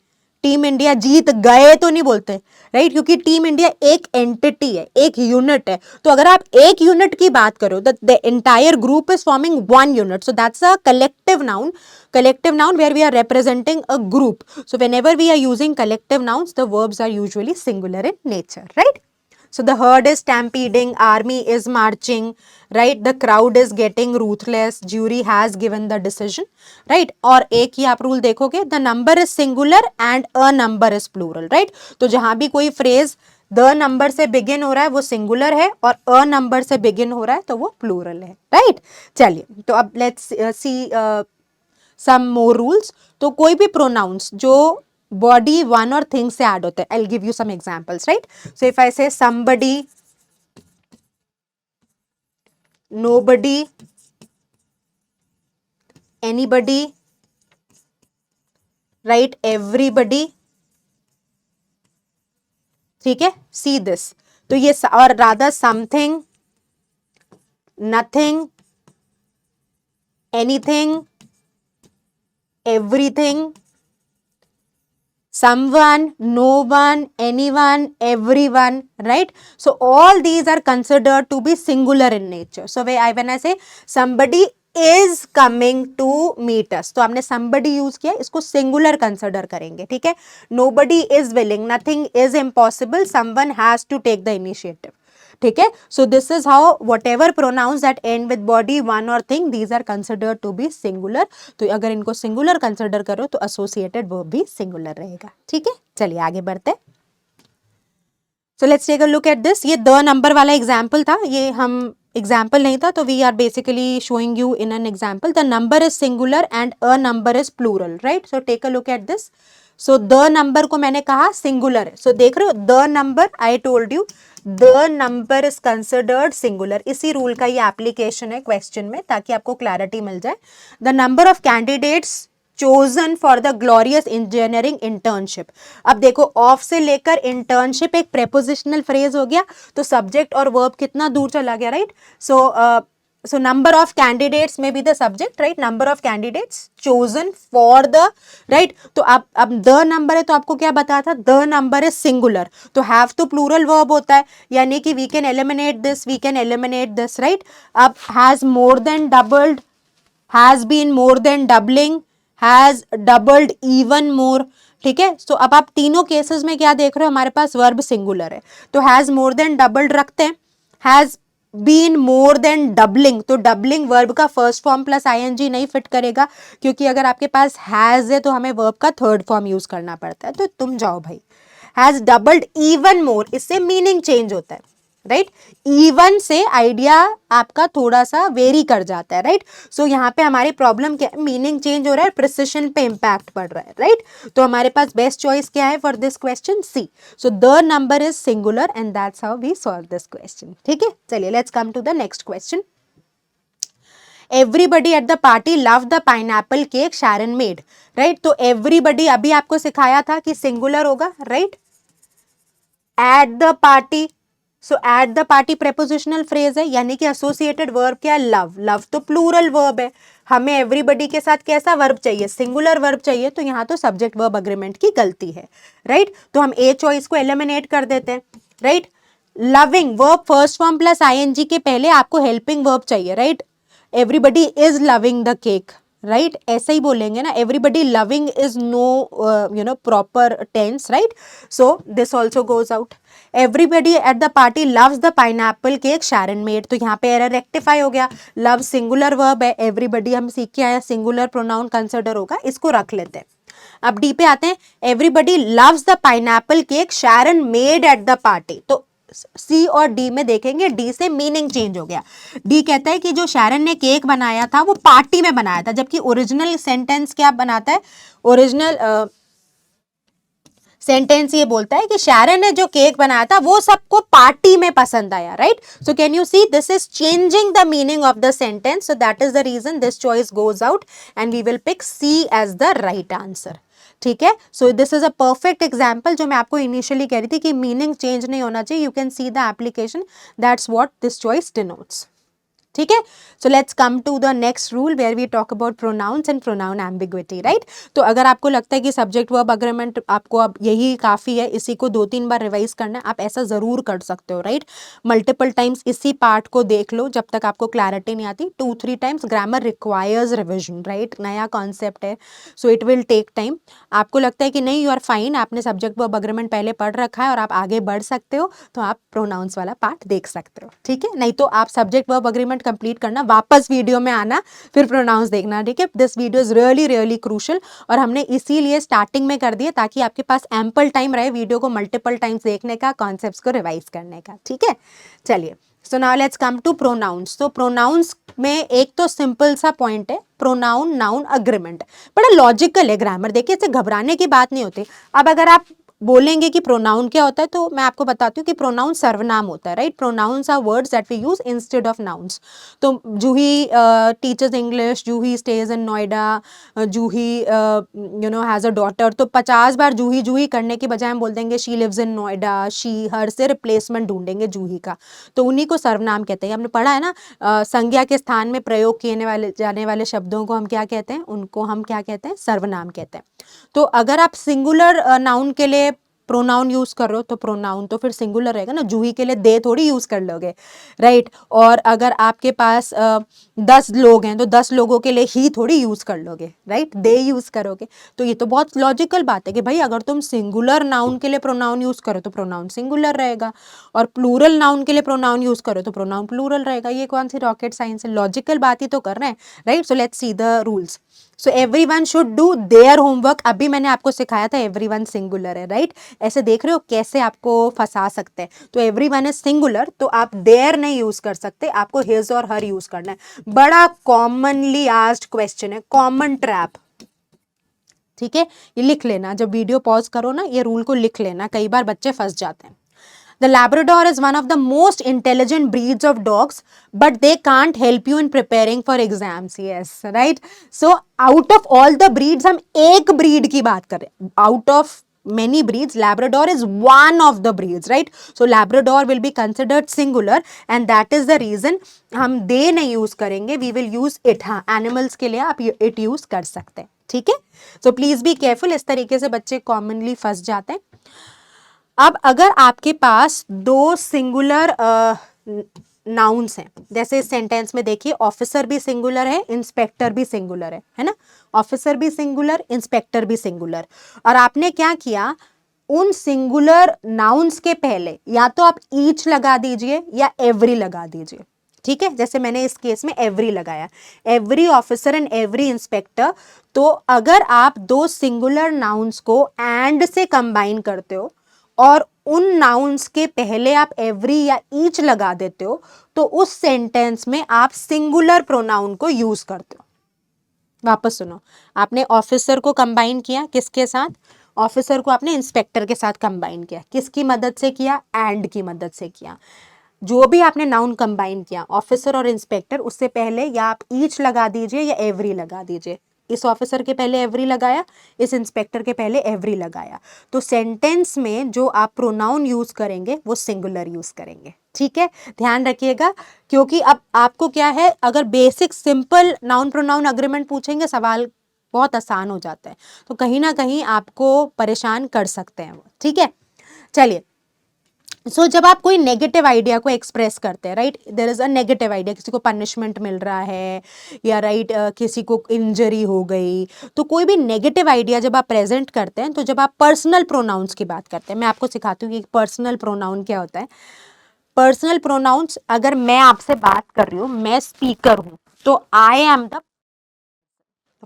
टीम इंडिया जीत गए तो नहीं बोलते, राइट? क्योंकि टीम इंडिया एक एंटिटी है, एक यूनिट है। तो अगर आप एक यूनिट की बात करो, the entire group is forming one unit, so that's a collective noun. Collective noun where we are representing a group. So whenever we are using collective nouns, the verbs are usually singular in nature, right? So the herd is stampeding, army is marching, right? The crowd is getting ruthless, jury has given the decision, right? और एक ही आप rule देखोगे, the number is singular and a number is plural, right? तो जहां भी कोई phrase the number से begin हो रहा है वो सिंगुलर है, और अ नंबर से बिगिन हो रहा है तो वो प्लूरल है, राइट? चलिए, तो अब let's see some more rules. तो कोई भी प्रोनाउंस जो बॉडी, वन और थिंग से ऐड होते हैं, I will give you some examples, right? So if I say somebody, nobody, anybody, right? everybody, ठीक है? सी दिस, तो ये और rather something, nothing, anything, everything, someone, no one, anyone, everyone, right? So all these are considered to be singular in nature. So when I say somebody is coming to meet us, तो हमने somebody use किया, इसको singular consider करेंगे, ठीक है? Nobody is willing, nothing is impossible, someone has to take the initiative, ठीक है? So this is how whatever pronouns that end with body, one or thing, these are considered to be singular. तो अगर इनको singular consider करो तो associated verb भी singular रहेगा, ठीक है? चलिए आगे बढ़ते हैं। So let's take a look at this. ये द नंबर वाला एग्जाम्पल था, ये हम एग्जाम्पल नहीं था, तो we are basically showing you in an example. The number is singular and a number is plural, right? So take a look at this. So the number को मैंने कहा सिंगुलर है, सो देख रहे हो, the number, I told you the number is considered singular. इसी rule का ये एप्लीकेशन है क्वेश्चन में, ताकि आपको क्लैरिटी मिल जाए। The number of candidates chosen for the glorious engineering internship। अब देखो, ऑफ से लेकर इंटर्नशिप एक प्रेपोजिशनल फ्रेज हो गया, तो सब्जेक्ट और वर्ब कितना दूर चला गया, right? So number of candidates में be the subject, right? Number of candidates chosen for the, right? तो अब द नंबर है, तो आपको क्या बताया था? द नंबर इज सिंगुलर, तो हैव तो प्लूरल वर्ब होता है, यानी कि we can eliminate this, we can eliminate this, right? अब has more than doubled, has been more than doubling, has doubled even more, ठीक है? सो अब आप तीनों केसेस में क्या देख रहे हो? हमारे पास वर्ब सिंगुलर है, तो हैज मोर देन डबल्ड रखते हैं, has been more than doubling, तो डबलिंग वर्ब का फर्स्ट फॉर्म प्लस आईएनजी नहीं फिट करेगा, क्योंकि अगर आपके पास हैज है तो हमें वर्ब का थर्ड फॉर्म यूज करना पड़ता है। तो तुम जाओ भाई, हैज डबल्ड इवन मोर, इससे मीनिंग चेंज होता है, राइट। इवन से आइडिया आपका थोड़ा सा वेरी कर जाता है, राइट। सो यहाँ पे हमारी प्रॉब्लम क्या है, मीनिंग चेंज हो रहा है, प्रिसिशन पे इंपैक्ट पड़ रहा है, राइट। तो हमारे पास बेस्ट चॉइस क्या है for this question, C. So the number is singular and that's how we solve this question. ठीक है, चलिए let's come to the next question. Everybody at the party love the pineapple cake Sharon made, right. तो everybody अभी आपको सिखाया था कि singular होगा, right. At the party, so at the party prepositional phrase है, यानी कि एसोसिएटेड वर्ब क्या है, लव। लव तो प्लूरल वर्ब है, हमें एवरीबडी के साथ कैसा वर्ब चाहिए, सिंगुलर वर्ब चाहिए, तो यहाँ तो सब्जेक्ट वर्ब अग्रीमेंट की गलती है, राइट। तो हम ए चॉइस को एलिमिनेट कर देते हैं, right. Loving verb first form plus ING के पहले आपको हेल्पिंग वर्ब चाहिए, right. Everybody is loving the cake, right, ऐसे ही बोलेंगे ना, everybody loving is no proper tense, right. So this also goes out. Everybody at the party loves the pineapple cake Sharon made, तो यहाँ पे error rectify हो गया। Love singular verb है, एवरीबडी हम सीख के आए सिंगुलर प्रोनाउन कंसिडर होगा, इसको रख लेते हैं। अब डी पे आते हैं, everybody loves the pineapple cake Sharon made at the party, तो सी और डी में देखेंगे, डी से मीनिंग चेंज हो गया। डी कहता है कि जो शैरन ने केक बनाया था वो पार्टी में बनाया था, जबकि ओरिजिनल सेंटेंस क्या बनाता है, ओरिजिनल सेंटेंस ये बोलता है कि शैरन ने जो केक बनाया था वो सबको पार्टी में पसंद आया, right. So can you see this is changing the meaning of the sentence, so that is the reason this choice goes out and we will pick C as the right answer. ठीक है, so this is a perfect example, जो मैं आपको initially कह रही थी कि meaning change नहीं होना चाहिए, you can see the application, that's what this choice denotes. ठीक है, so let's come to the next rule where we talk about pronouns and pronoun ambiguity, right. तो अगर आपको लगता है कि सब्जेक्ट वर्ब अग्रीमेंट आपको अब यही काफ़ी है, इसी को 2-3 बार रिवाइज करना है, आप ऐसा ज़रूर कर सकते हो, राइट। मल्टीपल टाइम्स इसी पार्ट को देख लो जब तक आपको क्लैरिटी नहीं आती, 2-3 times. Grammar requires revision, right, नया कॉन्सेप्ट है, so it will take time. आपको लगता है कि नहीं, यू आर फाइन, आपने सब्जेक्ट वर्ब अग्रीमेंट पहले पढ़ रखा है और आप आगे बढ़ सकते हो, तो आप प्रोनाउंस वाला पार्ट देख सकते हो, ठीक है। नहीं तो आप सब्जेक्ट वर्ब अग्रीमेंट कंप्लीट करना, वापस वीडियो में आना, फिर प्रोनाउंस देखना, ठीक है। This video is really really crucial, और हमने इसीलिए स्टार्टिंग में कर दिया ताकि आपके पास एम्पल टाइम रहे वीडियो को मल्टीपल टाइम्स देखने का, कॉन्सेप्ट्स को रिवाइज करने का, ठीक है। चलिए, so now let's come to pronouns. तो प्रोनाउंस में एक तो सिंपल सा पॉइंट है, प्रोनाउन नाउन अग्रीमेंट, बड़ा लॉजिकल है ग्रामर, देखिए इससे घबराने की बात नहीं होती। अब अगर आप बोलेंगे कि प्रोनाउन क्या होता है, तो मैं आपको बताती हूँ कि प्रोनाउन सर्वनाम होता है, right. Pronouns are words that we use instead of nouns. तो Juhi teachers English, Juhi stays in Noida, Juhi has a daughter, तो 50 बार जूही जूही करने के बजाय हम बोल देंगे she lives in Noida, she her, से रिप्लेसमेंट ढूंढेंगे जूही का, तो उन्हीं को सर्वनाम कहते हैं। हमने पढ़ा है ना, संज्ञा के स्थान में प्रयोग किए जाने वाले शब्दों को हम क्या कहते हैं, उनको हम क्या कहते हैं, सर्वनाम कहते हैं। तो अगर आप सिंगुलर नाउन के लिए प्रोनाउन यूज कर रहे हो तो प्रोनाउन तो फिर सिंगुलर रहेगा ना, जूही के लिए दे थोड़ी यूज कर लोगे, राइट। और अगर आपके पास 10 लोग हैं तो 10 लोगों के लिए ही थोड़ी यूज कर लोगे, राइट, दे यूज करोगे। तो ये तो बहुत लॉजिकल बात है कि भाई अगर तुम सिंगुलर नाउन के लिए प्रोनाउन यूज करो तो प्रोनाउन सिंगुलर रहेगा, और प्लूरल नाउन के लिए प्रोनाउन यूज करो तो प्रोनाउन प्लूरल रहेगा। ये कौन सी रॉकेट साइंस है, लॉजिकल बात ही तो कर रहे हैं, right. So let's see the rules. So everyone should do their homework, अभी मैंने आपको सिखाया था एवरीवन सिंगुलर है, राइट। ऐसे देख रहे हो कैसे आपको फंसा सकते हैं। तो एवरीवन इज सिंगुलर, तो आप देयर नहीं यूज कर सकते, आपको हिज और हर यूज करना है। बड़ा कॉमनली आस्क्ड क्वेश्चन है, कॉमन ट्रैप, ठीक है। ये लिख लेना, जब वीडियो पॉज करो ना, ये रूल को लिख लेना, कई बार बच्चे फंस जाते हैं। The Labrador is one of the most intelligent breeds of dogs, but they can't help you in preparing for exams. Yes, right? So, out of all the breeds, हम एक breed की बात कर रहे हैं. Out of many breeds, Labrador is one of the breeds, right? So, Labrador will be considered singular, and that is the reason हम they नहीं use करेंगे. We will use it. हाँ, animals के लिए आप it use कर सकते हैं. ठीक है? So, please be careful. इस तरीके से बच्चे commonly फंस जाते हैं. अब अगर आपके पास दो सिंगुलर नाउन्स हैं, जैसे इस सेंटेंस में देखिए, ऑफिसर भी सिंगुलर है, इंस्पेक्टर भी सिंगुलर है ना, ऑफिसर भी सिंगुलर, इंस्पेक्टर भी सिंगुलर, और आपने क्या किया, उन सिंगुलर नाउन्स के पहले या तो आप ईच लगा दीजिए या एवरी लगा दीजिए, ठीक है। जैसे मैंने इस केस में एवरी लगाया, every officer and every inspector. तो अगर आप दो सिंगुलर नाउन्स को एंड से कंबाइन करते हो और उन नाउन्स के पहले आप एवरी या ईच लगा देते हो, तो उस सेंटेंस में आप सिंगुलर प्रोनाउन को यूज करते हो। वापस सुनो, आपने ऑफिसर को कंबाइन किया किसके साथ? ऑफिसर को आपने इंस्पेक्टर के साथ कंबाइन किया, किसकी मदद से किया? एंड की मदद से किया। जो भी आपने नाउन कंबाइन किया ऑफिसर और इंस्पेक्टर, उससे पहले या आप ईच लगा दीजिए या एवरी लगा दीजिए। इस ऑफिसर के पहले एवरी लगाया, इस इंस्पेक्टर के पहले एवरी लगाया, तो सेंटेंस में जो आप प्रोनाउन यूज करेंगे वो सिंगुलर यूज करेंगे, ठीक है। ध्यान रखिएगा, क्योंकि अब आपको क्या है, अगर basic simple noun pronoun agreement पूछेंगे सवाल बहुत आसान हो जाता है, तो कहीं ना कहीं आपको परेशान कर सकते हैं वो, ठीक है। चलिए, जब आप कोई नेगेटिव आइडिया को एक्सप्रेस करते हैं, right, there is a negative idea, किसी को पनिशमेंट मिल रहा है या राइट किसी को इंजरी हो गई, तो कोई भी नेगेटिव आइडिया जब आप प्रेजेंट करते हैं, तो जब आप पर्सनल प्रोनाउंस की बात करते हैं, मैं आपको सिखाती हूँ कि पर्सनल प्रोनाउन क्या होता है। पर्सनल प्रोनाउंस, अगर मैं आपसे बात कर रही हूँ, मैं स्पीकर हूँ, तो I am the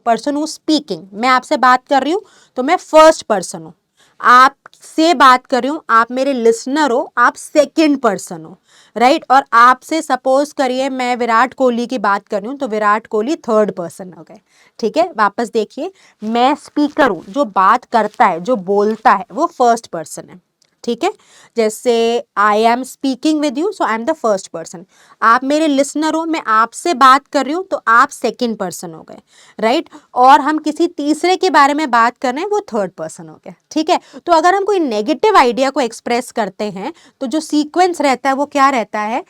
person who speaking. मैं आपसे बात कर रही हूँ तो मैं फर्स्ट पर्सन हूँ। आपसे बात कर रही हूँ, आप मेरे लिसनर हो, आप सेकंड पर्सन हो, राइट। और आपसे सपोज करिए मैं विराट कोहली की बात कर रही हूँ, तो विराट कोहली थर्ड पर्सन हो गए, ठीक है। वापस देखिए, मैं स्पीकर हूँ, जो बात करता है, जो बोलता है, वो फर्स्ट पर्सन है, ठीक है। जैसे I am speaking with you, so I am the first person. आप मेरे लिसनर हो, मैं आपसे बात कर रही हूँ, तो आप सेकंड पर्सन हो गए, राइट। और हम किसी तीसरे के बारे में बात कर रहे हैं, वो थर्ड पर्सन हो गया, ठीक है। तो अगर हम कोई नेगेटिव आइडिया को एक्सप्रेस करते हैं, तो जो सीक्वेंस रहता है वो क्या रहता है?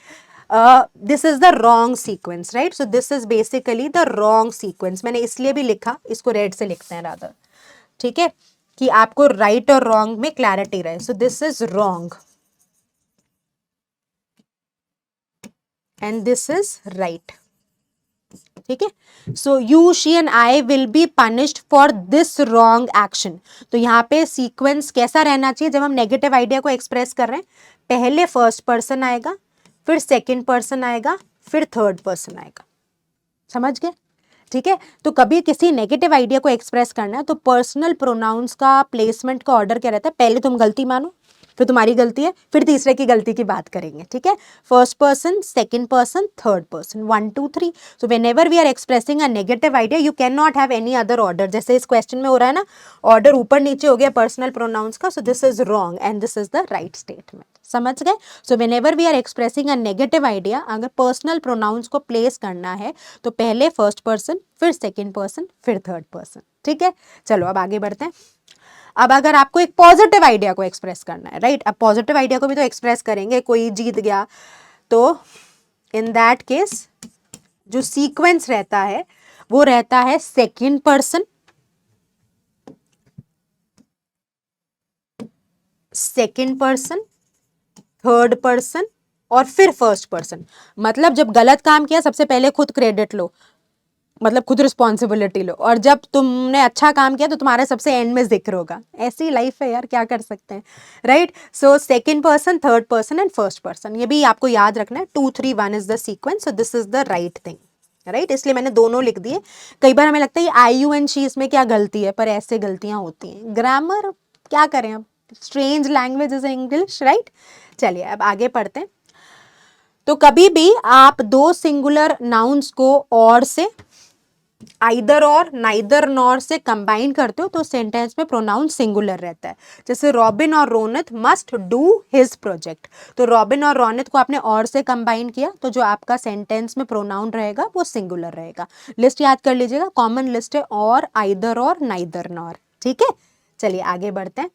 This is the wrong sequence, right. So this is basically the wrong sequence. मैंने इसलिए भी लिखा, इसको रेड से लिखते हैं रादर, ठीक है, कि आपको राइट और रॉन्ग में क्लैरिटी रहे। सो this is wrong and this is right, ठीक है। So you, she and I will be punished for this wrong action. तो यहाँ पे सीक्वेंस कैसा रहना चाहिए जब हम नेगेटिव आइडिया को एक्सप्रेस कर रहे हैं? पहले फर्स्ट पर्सन आएगा, फिर सेकंड पर्सन आएगा, फिर थर्ड पर्सन आएगा। समझ गए? ठीक है। तो कभी किसी नेगेटिव आइडिया को एक्सप्रेस करना है, तो पर्सनल प्रोनाउंस का प्लेसमेंट का ऑर्डर क्या रहता है? पहले तुम गलती मानो, फिर तुम्हारी गलती है, फिर तीसरे की गलती की बात करेंगे, ठीक है। First person, second person, third person, 1 2 3। So whenever we are expressing a negative idea, you can not have any other order. जैसे इस क्वेश्चन में हो रहा है ना, ऑर्डर ऊपर नीचे हो गया पर्सनल प्रोनाउंस का, so this is wrong and this is the right statement. समझ गए? So whenever we are expressing a negative idea, अगर पर्सनल प्रोनाउंस को प्लेस करना है, तो पहले फर्स्ट पर्सन, फिर सेकंड पर्सन, फिर थर्ड पर्सन, ठीक है। चलो अब आगे बढ़ते हैं। अब अगर आपको एक पॉजिटिव आइडिया को एक्सप्रेस करना है, राइट, अब पॉजिटिव आइडिया को भी तो एक्सप्रेस करेंगे, कोई जीत गया, तो इन दैट केस जो सीक्वेंस रहता है वो रहता है second person, second person, third person और फिर फर्स्ट पर्सन। मतलब जब गलत काम किया सबसे पहले खुद क्रेडिट लो, मतलब खुद रिस्पॉन्सिबिलिटी लो, और जब तुमने अच्छा काम किया तो तुम्हारे सबसे एंड में जिक्र होगा। ऐसी लाइफ है यार, क्या कर सकते हैं, right. So second person, third person and first person, ये भी आपको याद रखना है। 2 3 1 is the sequence, so this is the right thing, right. इसलिए मैंने दोनों लिख दिए। कई बार हमें लगता है आई यू एंड शी इसमें क्या गलती है, पर ऐसे गलतियां होती हैं, ग्रामर क्या करें अब, strange language is English, right. चलिए अब आगे पढ़ते हैं। तो कभी भी आप दो सिंगुलर नाउन्स को और से, आइदर और, नाइदर नॉर से कंबाइन करते हो, तो सेंटेंस में प्रोनाउन सिंगुलर रहता है। जैसे रॉबिन और Ronit must do his project, तो रॉबिन और रोनित को आपने और से कंबाइन किया, तो जो आपका सेंटेंस में प्रोनाउन रहेगा वो सिंगुलर रहेगा। लिस्ट याद कर लीजिएगा, कॉमन लिस्ट है, और, आइदर और, नाइदर नॉर, ठीक है। चलिए आगे बढ़ते हैं।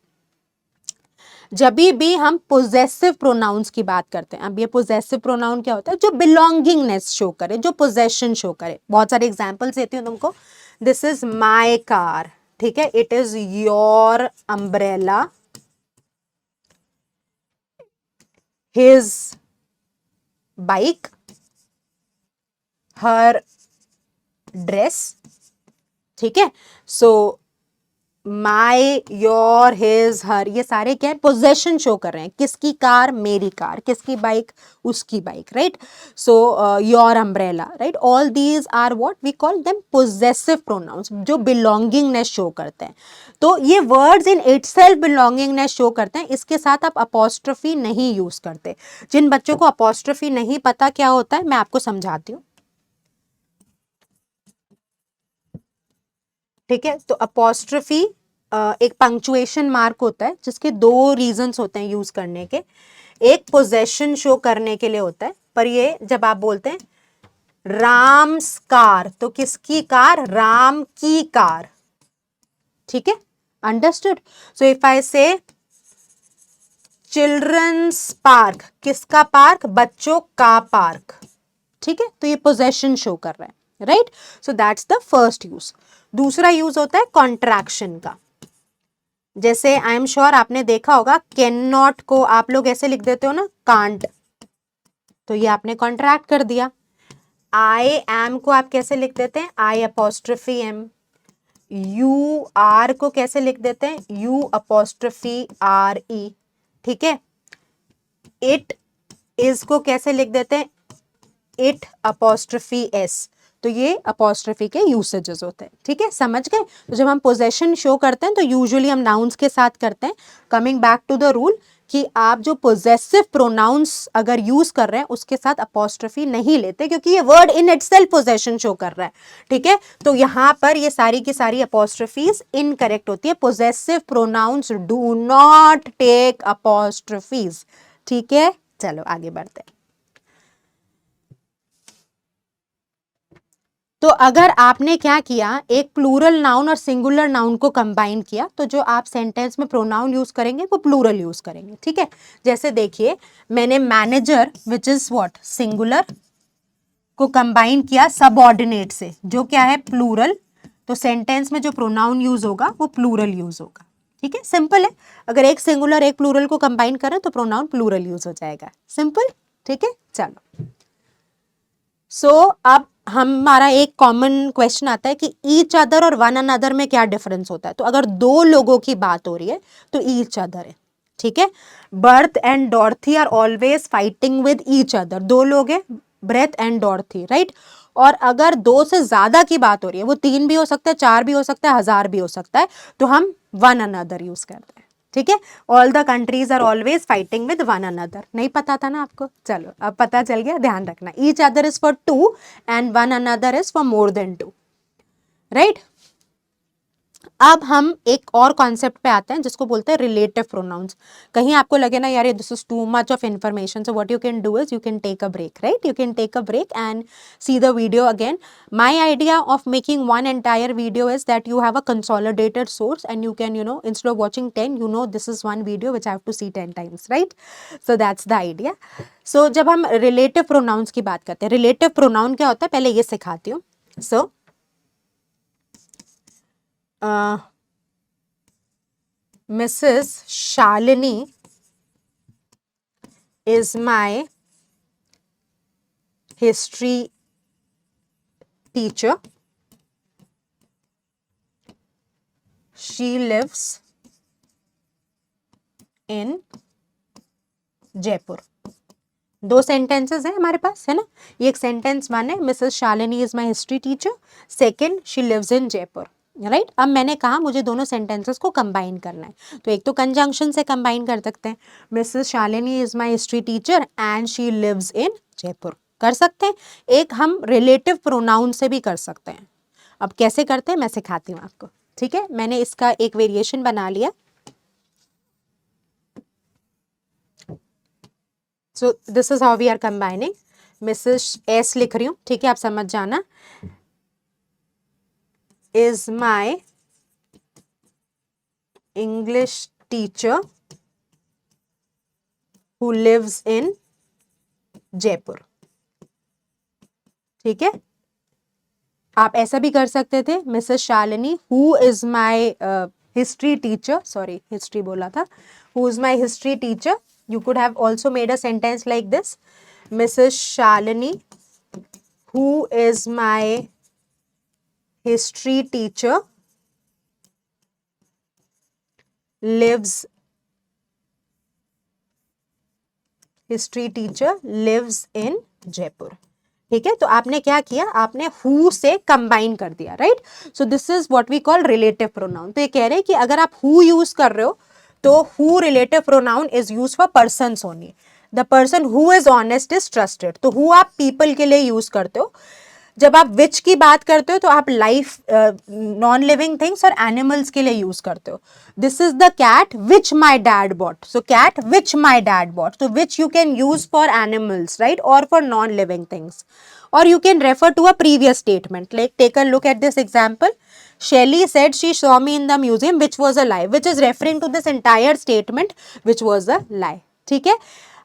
जब भी हम पोजेसिव प्रोनाउंस की बात करते हैं, अब ये पोजेसिव प्रोनाउन क्या होता है? जो बिलोंगिंगनेस शो करे, जो पोजेशन शो करे। बहुत सारे एग्जांपल्स देती हूँ तुमको। दिस इज माय कार, ठीक है, it is your umbrella, his bike, her dress, ठीक है। सो माई, योर, हिज, हर, ये सारे क्या है, पोजेशन शो कर रहे हैं। किसकी कार, मेरी कार, किसकी बाइक, उसकी bike, right. So your umbrella, right, all these are what we call them possessive pronouns, जो बिलोंगिंगनेस शो करते हैं। तो ये words in itself belongingness show करते हैं, इसके साथ आप अपोस्ट्रोफी नहीं यूज करते। जिन बच्चों को अपोस्ट्रोफी नहीं पता क्या होता है, मैं आपको समझाती हूँ, ठीक है। तो अपोस्ट्रोफी एक पंक्चुएशन मार्क होता है, जिसके दो रीजंस होते हैं यूज करने के। एक पोजेशन शो करने के लिए होता है, पर ये जब आप बोलते हैं राम्स कार, तो किसकी कार, राम की कार, ठीक है, अंडरस्टूड। सो इफ आई से चिल्ड्रंस पार्क, किसका पार्क, बच्चों का पार्क, ठीक है, तो ये पोजेशन शो कर रहा है, right. So that's the first use. दूसरा यूज होता है कॉन्ट्रैक्शन का। जैसे आई एम श्योर आपने देखा होगा, कैन नॉट को आप लोग ऐसे लिख देते हो ना, कांट, तो ये आपने कॉन्ट्रैक्ट कर दिया। आई एम को आप कैसे लिख देते हैं, आई अपोस्ट्रोफी एम। यू आर को कैसे लिख देते हैं, यू अपोस्ट्रोफी आर ई, ठीक है। इट इज को कैसे लिख देते हैं, इट अपोस्ट्रोफी एस। तो ये अपोस्ट्रोफी के यूसेजेस होते हैं, ठीक है, समझ गए। तो जब हम पोजेशन शो करते हैं तो यूजुअली हम नाउन्स के साथ करते हैं। Coming back to the rule कि आप जो पोजेसिव प्रोनाउंस अगर यूज कर रहे हैं उसके साथ अपोस्ट्रोफी नहीं लेते, क्योंकि ये word in itself possession show कर रहा है, ठीक है। तो यहां पर ये सारी की सारी अपोस्ट्रोफीज इनकरेक्ट होती है। Possessive pronouns do not take apostrophes, ठीक है। चलो आगे बढ़ते हैं। तो अगर आपने क्या किया, एक प्लूरल नाउन और सिंगुलर नाउन को कंबाइन किया, तो जो आप सेंटेंस में प्रोनाउन यूज करेंगे वो प्लूरल यूज करेंगे, ठीक है। जैसे देखिए, मैंने manager which is what, singular, को कंबाइन किया सबऑर्डिनेट से, जो क्या है, प्लूरल। तो सेंटेंस में जो प्रोनाउन यूज होगा वो प्लूरल यूज होगा, ठीक है, सिंपल है। अगर एक सिंगुलर एक प्लूरल को कंबाइन करें तो प्रोनाउन प्लूरल यूज हो जाएगा, सिंपल, ठीक है। चलो, अब हमारा एक कॉमन क्वेश्चन आता है कि ईच अदर और वन अनदर में क्या डिफरेंस होता है। तो अगर दो लोगों की बात हो रही है तो ईच अदर है, ठीक है। Bert and Dorothy are always fighting with each other, दो लोग हैं, ब्रेथ एंड डॉर्थी, राइट। और अगर दो से ज्यादा की बात हो रही है, वो तीन भी हो सकता है, चार भी हो सकता है, हजार भी हो सकता है, तो हम वन अनदर यूज करते हैं, ठीक है। All the countries are always fighting with one another. नहीं पता था ना आपको, चलो अब पता चल गया, ध्यान रखना। Each other is for two and one another is for more than two, right. अब हम एक और कॉन्सेप्ट पे आते हैं जिसको बोलते हैं रिलेटिव प्रोनाउंस। कहीं आपको लगे ना यार ये this is too much of information, so what you can do is you can take a break, right, you can take a break and see the video again. My idea of making one entire video is that you have a consolidated source and you can, instead of watching 10, this is one video which I have to see 10 times, right? So that's the idea. So जब हम relative pronouns की बात करते हैं, relative pronoun क्या होता है पहले ये सिखाती हूँ। So Mrs. Shalini is my history teacher. She lives in Jaipur. दो सेंटेंसेस हैं हमारे पास, है ना। ये एक सेंटेंस वन है, Mrs Shalini is my history teacher, second she lives in Jaipur, right. अब मैंने कहा मुझे दोनों सेंटेंसेस को कंबाइन करना है, तो एक तो कंजंक्शन से कंबाइन कर सकते हैं, Mrs Shalini is my history teacher and she lives in Jaipur, कर सकते हैं। एक हम रिलेटिव प्रोनाउन से भी कर सकते हैं। अब कैसे करते हैं मैं सिखाती हूँ आपको, ठीक है। मैंने इसका एक वेरिएशन बना लिया। So this is how we are combining. Mrs. S लिख रही हूँ, ठीक है, आप समझ जाना। Is my English teacher who lives in Jaipur, ठीक है। आप ऐसा भी कर सकते थे, Mrs Shalini who is my history teacher, sorry history बोला था, who is my history teacher. You could have also made a sentence like this, Mrs. Shalini who is my history teacher lives, history teacher lives in Jaipur. ठीक है, तो आपने क्या किया, आपने who से कंबाइन कर दिया, right. So this is what we call relative pronoun. तो ये कह रहे हैं कि अगर आप हु यूज कर रहे हो तो who relative pronoun is use for persons only. The person who is honest is trusted. तो हु आप पीपल के लिए यूज करते हो। जब आप विच की बात करते हो तो आप लाइफ, नॉन लिविंग थिंग्स और एनिमल्स के लिए यूज करते हो। This is the cat which my dad bought. So cat which my dad bought. तो which you can use for animals, right, और for non living things, or you can refer to a previous statement. Like take a look at this example. Shelley said she saw me in the museum, which was a lie, which is referring to this entire statement, which was a lie. ठीक है,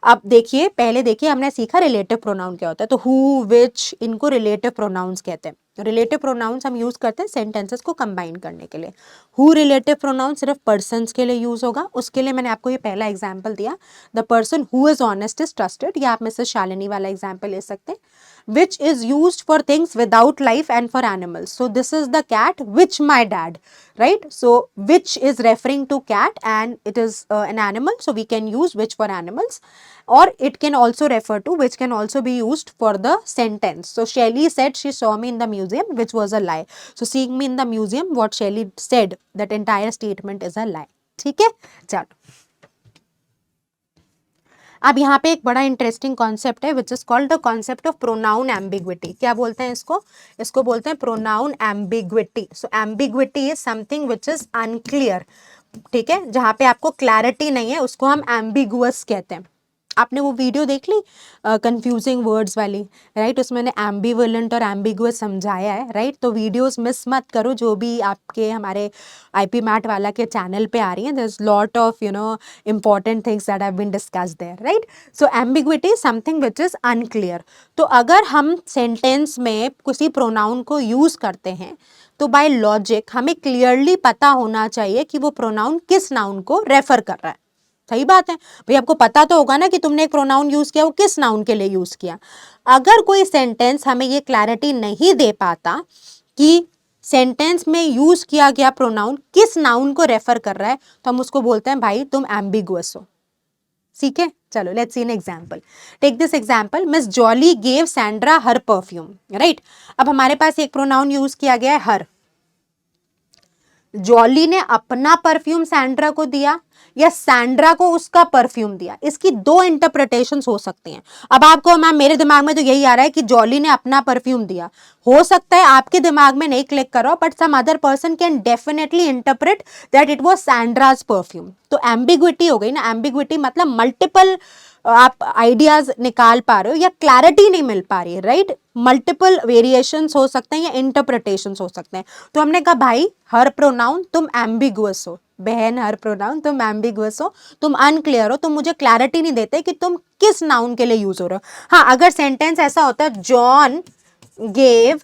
अब देखिए, पहले देखिए हमने सीखा relative pronoun क्या होता है। तो हु, विच, इनको रिलेटिव प्रोनाउंस कहते हैं। रिलेटिव प्रोनाउंस हम यूज करते हैं सेंटेंसेस को कंबाइन करने के लिए। हु रिलेटिव प्रोनाउन सिर्फ पर्सन्स के लिए यूज होगा। उसके लिए मैंने आपको ये पहला एग्जाम्पल दिया, the person who is honest is trusted. या आप मिसेस शालिनी वाला एग्जाम्पल ले सकते हैं। Which is used for things without life and for animals. So this is the cat which my dad, right? So which is referring to cat and it is an animal. So we can use which for animals, or it can also refer to, which can also be used for the sentence. So Shelley said she saw me in the museum, which was a lie. So seeing me in the museum, what Shelley said, that entire statement is a lie. ठीक है, चलो अब यहाँ पे एक बड़ा interesting concept है which is called the concept of pronoun ambiguity. क्या बोलते हैं इसको, इसको बोलते हैं pronoun ambiguity. So ambiguity is something which is unclear. ठीक है, जहाँ पे आपको क्लैरिटी नहीं है उसको हम एम्बिगुअस कहते हैं। आपने वो वीडियो देख ली कंफ्यूजिंग वर्ड्स वाली, राइट, उसमें मैंने एम्बिवेलेंट और एम्बिगुअस समझाया है, राइट। तो वीडियोस मिस मत करो जो भी आपके हमारे आईपी मैट वाला के चैनल पे आ रही हैं। There is lot of important things that have been discussed there, right. So ambiguity is something which is unclear. तो अगर हम सेंटेंस में किसी प्रोनाउन को यूज करते हैं तो बाय लॉजिक हमें क्लियरली पता होना चाहिए कि वो प्रोनाउन किस नाउन को रेफर कर रहा है। सही बात है भाई, आपको पता तो होगा ना कि तुमने एक प्रोनाउन यूज किया, वो किस नाउन के लिए यूज किया। अगर कोई सेंटेंस हमें ये क्लैरिटी नहीं दे पाता कि सेंटेंस में यूज किया गया प्रोनाउन किस नाउन को रेफर कर रहा है, तो हम उसको बोलते हैं भाई तुम एम्बिगुअस हो। ठीक है, चलो let's see an example. Take this example, Miss Jolly gave Sandra her perfume, right. अब हमारे पास एक प्रोनाउन यूज किया गया है हर। जॉली ने अपना परफ्यूम सैंड्रा को दिया या सैंड्रा को उसका परफ्यूम दिया, इसकी दो इंटरप्रिटेशंस हो सकती हैं। अब आपको, मैम मेरे दिमाग में तो यही आ रहा है कि जॉली ने अपना परफ्यूम दिया। हो सकता है आपके दिमाग में नहीं क्लिक करो, but some other person can definitely interpret that it was Sandra's perfume. तो एम्बिग्विटी हो गई ना। एम्बिग्विटी मतलब मल्टीपल आप आइडियाज निकाल पा रहे हो या क्लैरिटी नहीं मिल पा रही है, राइट। मल्टीपल वेरिएशंस हो सकते हैं या इंटरप्रिटेशंस हो सकते हैं। तो हमने कहा भाई हर प्रोनाउन तुम एम्बिगुअस हो, बहन हर प्रोनाउन तुम एम्बिगुअस हो, तुम अनक्लियर हो, तुम मुझे क्लैरिटी नहीं देते कि तुम किस नाउन के लिए यूज हो रहे हो। हाँ, अगर सेंटेंस ऐसा होता है John gave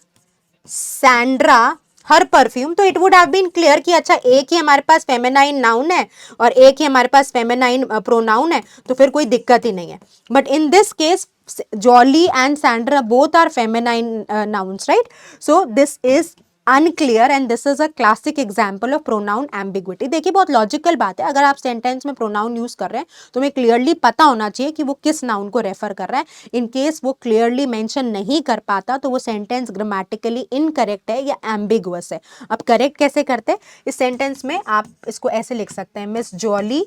Sandra her perfume, तो it would have been clear कि अच्छा एक ही हमारे पास फेमिनाइन नाउन है और एक ही हमारे पास फेमिनाइन प्रोनाउन है, तो फिर कोई दिक्कत ही नहीं है। But in this case Jolly and Sandra both are feminine nouns, right. So this is unclear and this is a classic example of pronoun ambiguity। देखिए बहुत लॉजिकल बात है, अगर आप सेंटेंस में प्रोनाउन यूज कर रहे हैं तो हमें क्लियरली पता होना चाहिए कि वो किस नाउन को रेफर कर रहा है। इन केस वो क्लियरली मेंशन नहीं कर पाता तो वो सेंटेंस ग्रामेटिकली इनकरेक्ट है या एम्बिगुअस है। अब करेक्ट कैसे करते हैं, इस सेंटेंस में आप इसको ऐसे लिख सकते हैं, Miss Jolly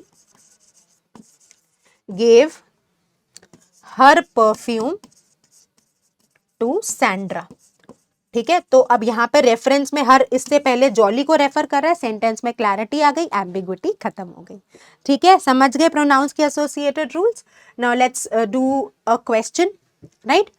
gave her perfume to Sandra. ठीक है, तो अब यहाँ पे रेफरेंस में हर, इससे पहले जॉली को रेफर कर रहा है, सेंटेंस में क्लैरिटी आ गई, एम्बिग्विटी खत्म हो गई। ठीक है, समझ गए प्रोनाउंस के associated rules. Now let's do a question, right.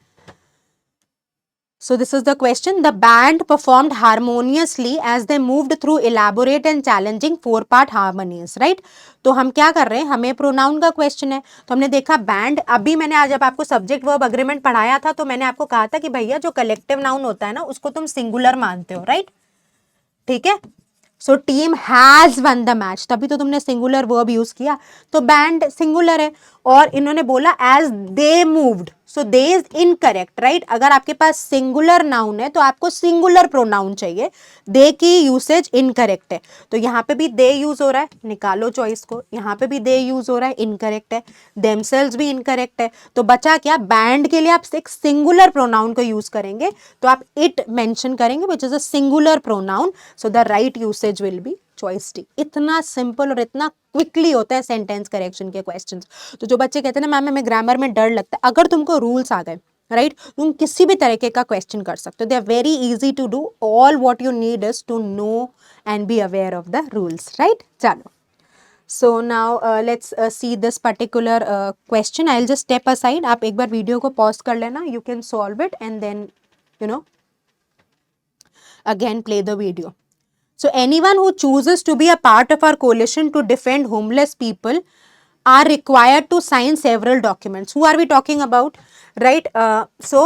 So this is the question. The band performed harmoniously as they moved through elaborate and challenging 4-part harmonies, right? तो हम क्या कर रहे हैं, हमें प्रोनाउन का क्वेश्चन है। तो हमने देखा बैंड, अभी मैंने आज जब आपको सब्जेक्ट वर्ब अग्रीमेंट पढ़ाया था तो मैंने आपको कहा था कि भैया जो कलेक्टिव नाउन होता है ना उसको तुम सिंगुलर मानते हो, राइट। ठीक है, so team has one the match, तभी तो तुमने सिंगुलर वर्ब यूज किया। तो बैंड सिंगुलर है और इन्होंने बोला as they moved, so they is incorrect, right. अगर आपके पास सिंगुलर नाउन है तो आपको सिंगुलर प्रोनाउन चाहिए, दे की यूसेज इनकरेक्ट है, तो यहाँ पे भी दे यूज हो रहा है, निकालो चॉइस को, यहाँ पे भी दे यूज हो रहा है, इनकरेक्ट है, देमसेल्व्स भी इनकरेक्ट है, तो बचा क्या, बैंड के लिए आप एक सिंगुलर प्रोनाउन को यूज करेंगे, तो आप इट मेंशन करेंगे which is a singular pronoun, so the right usage will be choice D. इतना सिंपल और इतना क्विकली होता है सेंटेंस करेक्शन के क्वेश्चंस। तो जो बच्चे कहते हैं ना मैम हमें ग्रामर में डर लगता है, अगर तुमको रूल्स आ गए, राइट, तुम किसी भी तरीके का क्वेश्चन कर सकते हो, they are very easy to do, all what you need is to know and be aware of the rules, right. चलो, so now let's see this particular question. I'll just step aside, आप एक बार video को pause कर लेना, you can solve it and then you know again play the video. So anyone who chooses to be a part of our coalition to defend homeless people are required to sign several documents. Who are we talking about, right? So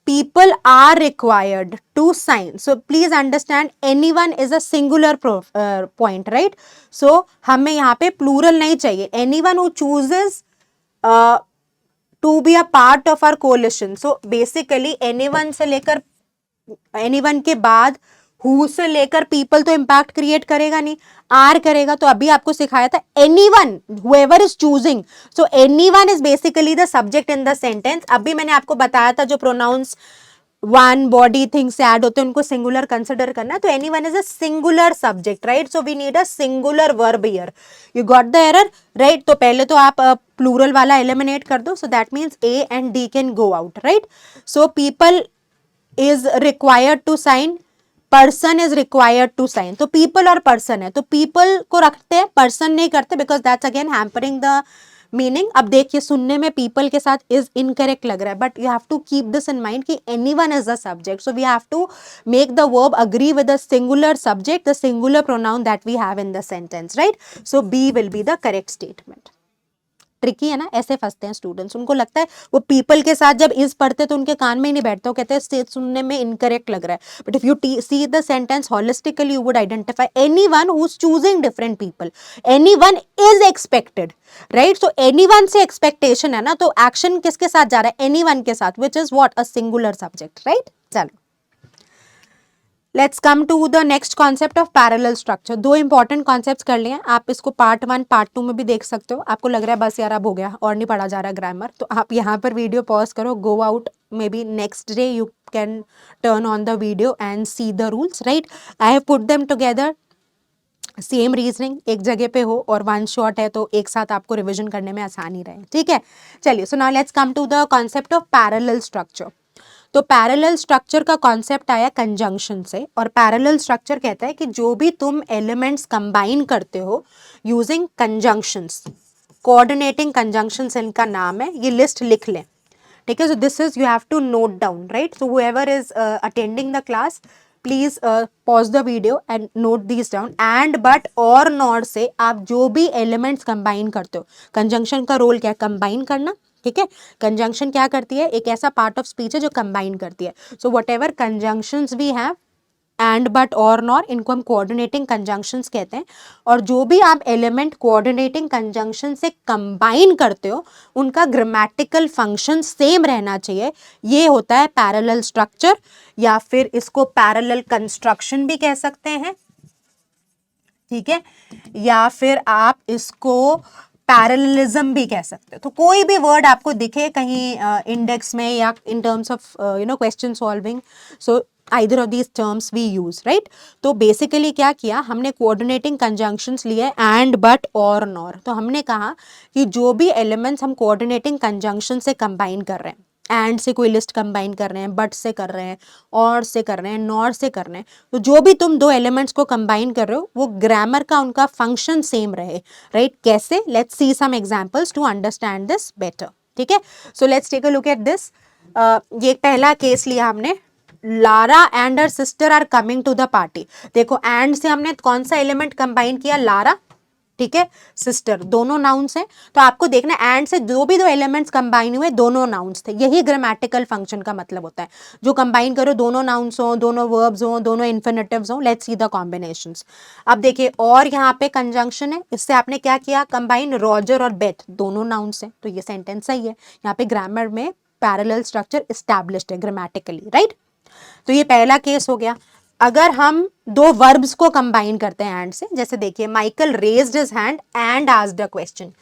people are required to sign. So please understand anyone is a singular point, right? So हमें यहाँ पे plural नहीं चाहिए. Anyone who chooses to be a part of our coalition. So basically anyone से लेकर anyone के बाद who से लेकर people तो impact create करेगा नहीं, are करेगा, तो अभी आपको सिखाया था anyone, whoever is choosing, so anyone is basically the subject in the sentence. अभी मैंने आपको बताया था जो pronouns one body things से add होते हैं उनको singular consider करना है, तो anyone is a singular subject, right? So we need a singular verb here. You got the error, right? तो पहले तो आप plural वाला eliminate कर दो, so that means A and D can go out, right? So people is required to sign, person is required to sign. तो people और person है, तो people को रखते हैं, person नहीं करते, because that's again hampering the meaning. अब देखिए सुनने में people के साथ is incorrect लग रहा है, but you have to keep this in mind कि anyone is the subject, so we have to make the verb agree with the singular subject, the singular pronoun that we have in the sentence, right? So B will be the correct statement. Tricky है ना, ऐसे फंसते हैं students, उनको लगता है वो people के साथ जब इज पढ़ते तो उनके कान में ही नहीं बैठता, वो कहते हैं सुनने में इनकरेक्ट लग रहा है, but if you see the sentence holistically you would identify anyone who is choosing different people, anyone is expected, right. So anyone से एक्सपेक्टेशन है ना, तो एक्शन किसके साथ जा रहा है, एनीवन के साथ, which is what, a singular subject, right. चलो let's come to the next concept of parallel structure. दो इंपॉर्टेंट कॉन्सेप्ट्स कर लिए हैं, आप इसको पार्ट 1 पार्ट 2 में भी देख सकते हो। आपको लग रहा है बस यार अब हो गया और नहीं पढ़ा जा रहा ग्रामर, तो आप यहाँ पर वीडियो पॉज करो, go out, may be next day you can turn on the video and see the rules, right. I have put them together, same reasoning एक जगह पे हो और वन शॉट है, तो एक साथ आपको रिविजन करने में आसानी रहे, ठीक है। चलिए, so now let's come to the concept of parallel structure. तो पैरेलल स्ट्रक्चर का कॉन्सेप्ट आया कंजंक्शन से, और पैरेलल स्ट्रक्चर कहता है कि जो भी तुम एलिमेंट्स कंबाइन करते हो यूजिंग कंजंक्शंस, कोऑर्डिनेटिंग कंजंक्शंस इनका नाम है, ये लिस्ट लिख लें, ठीक है। So this is you have to note down, right. So whoever is attending the class, please pause the video and note these down. And but और नॉर से आप जो भी एलिमेंट्स कंबाइन करते हो, कंजंक्शन का रोल क्या है, कंबाइन करना, ठीक है। कंजंक्शन क्या करती है, एक ऐसा पार्ट ऑफ स्पीच है जो कंबाइन करती है। So whatever conjunctions we have, and but और नॉर, इनको हम कोऑर्डिनेटिंग कंजंक्शंस कहते हैं। और जो भी आप एलिमेंट कोऑर्डिनेटिंग कंजंक्शन से कंबाइन करते हो उनका ग्रामेटिकल फंक्शन सेम रहना चाहिए, ये होता है पैरेलल स्ट्रक्चर, या फिर इसको पैरेलल कंस्ट्रक्शन भी कह सकते हैं, ठीक है, या फिर आप इसको पैरेललिज्म भी कह सकते हो। तो कोई भी वर्ड आपको दिखे कहीं इंडेक्स में या in terms of question solving, so either of these terms we use, right. तो बेसिकली क्या किया हमने, कोऑर्डिनेटिंग कंजंक्शंस लिए एंड बट और नॉर। तो हमने कहा कि जो भी एलिमेंट्स हम कोऑर्डिनेटिंग कंजंक्शन से कंबाइन कर रहे हैं, एंड से कोई लिस्ट कंबाइन कर रहे हैं, बट से कर रहे हैं, और से कर रहे हैं, नॉर से कर रहे हैं, तो जो भी तुम दो एलिमेंट्स को कंबाइन कर रहे हो वो ग्रामर का उनका फंक्शन सेम रहे, राइट। कैसे, let's see some examples to understand this better, ठीक है। So let's take a look at this. ये पहला केस लिया हमने, Lara and her sister are coming to the party. देखो एंड से हमने कौन सा एलिमेंट कंबाइन किया, लारा, ठीक है, सिस्टर, दोनों नाउन्स हैं। तो आपको देखना एंड से जो भी दो एलिमेंट्स कंबाइन हुए दोनों नाउन्स थे, यही ग्रामेटिकल फंक्शन का मतलब होता है, जो कंबाइन करो दोनों नाउन्स हो, दोनों वर्ब्स हो, दोनों इन्फिनेटिव्स हो। Let's see the combinations. अब देखिए, और यहाँ पे कंजंक्शन है, इससे आपने क्या किया, कंबाइन रॉजर और बेथ, दोनों नाउन्स हैं, तो ये सेंटेंस सही है। यहाँ पे ग्रामर में पैरेलल स्ट्रक्चर एस्टैब्लिश्ड है ग्रामेटिकली, राइट। तो ये पहला केस हो गया। अगर हम दो वर्ब्स को कंबाइन करते हैं एंड से, जैसे देखिए Michael raised his hand and asked a question,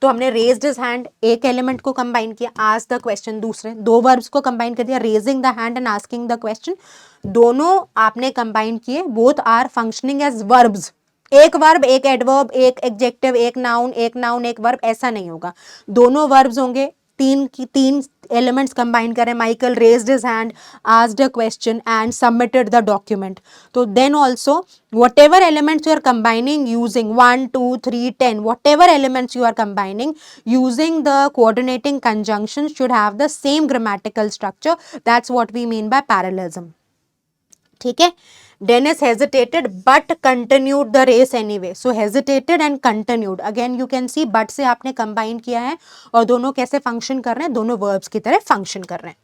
तो हमने रेज्ड हिज हैंड एक एलिमेंट को कंबाइन किया, आस्क्ड द क्वेश्चन दूसरे, दो वर्ब्स को कंबाइन कर दिया, raising the hand and asking the question, दोनों आपने कंबाइन किए, both are functioning as verbs. एक वर्ब एक एडवर्ब एक एडजेक्टिव एक नाउन एक वर्ब, ऐसा नहीं होगा, दोनों वर्ब्स होंगे, तीन एलिमेंट्स कंबाइन करें, Michael raised his hand, asked a question and submitted the document, तो then also whatever elements you are combining using 1 2 3 10, whatever elements you are combining using the coordinating conjunctions should have the same grammatical structure. That's what we mean by parallelism. ठीक है। Dennis hesitated but continued the race anyway. So hesitated and continued. Again you can see but से आपने combine किया है और दोनों कैसे function कर रहे हैं, दोनों verbs की तरह function कर रहे हैं।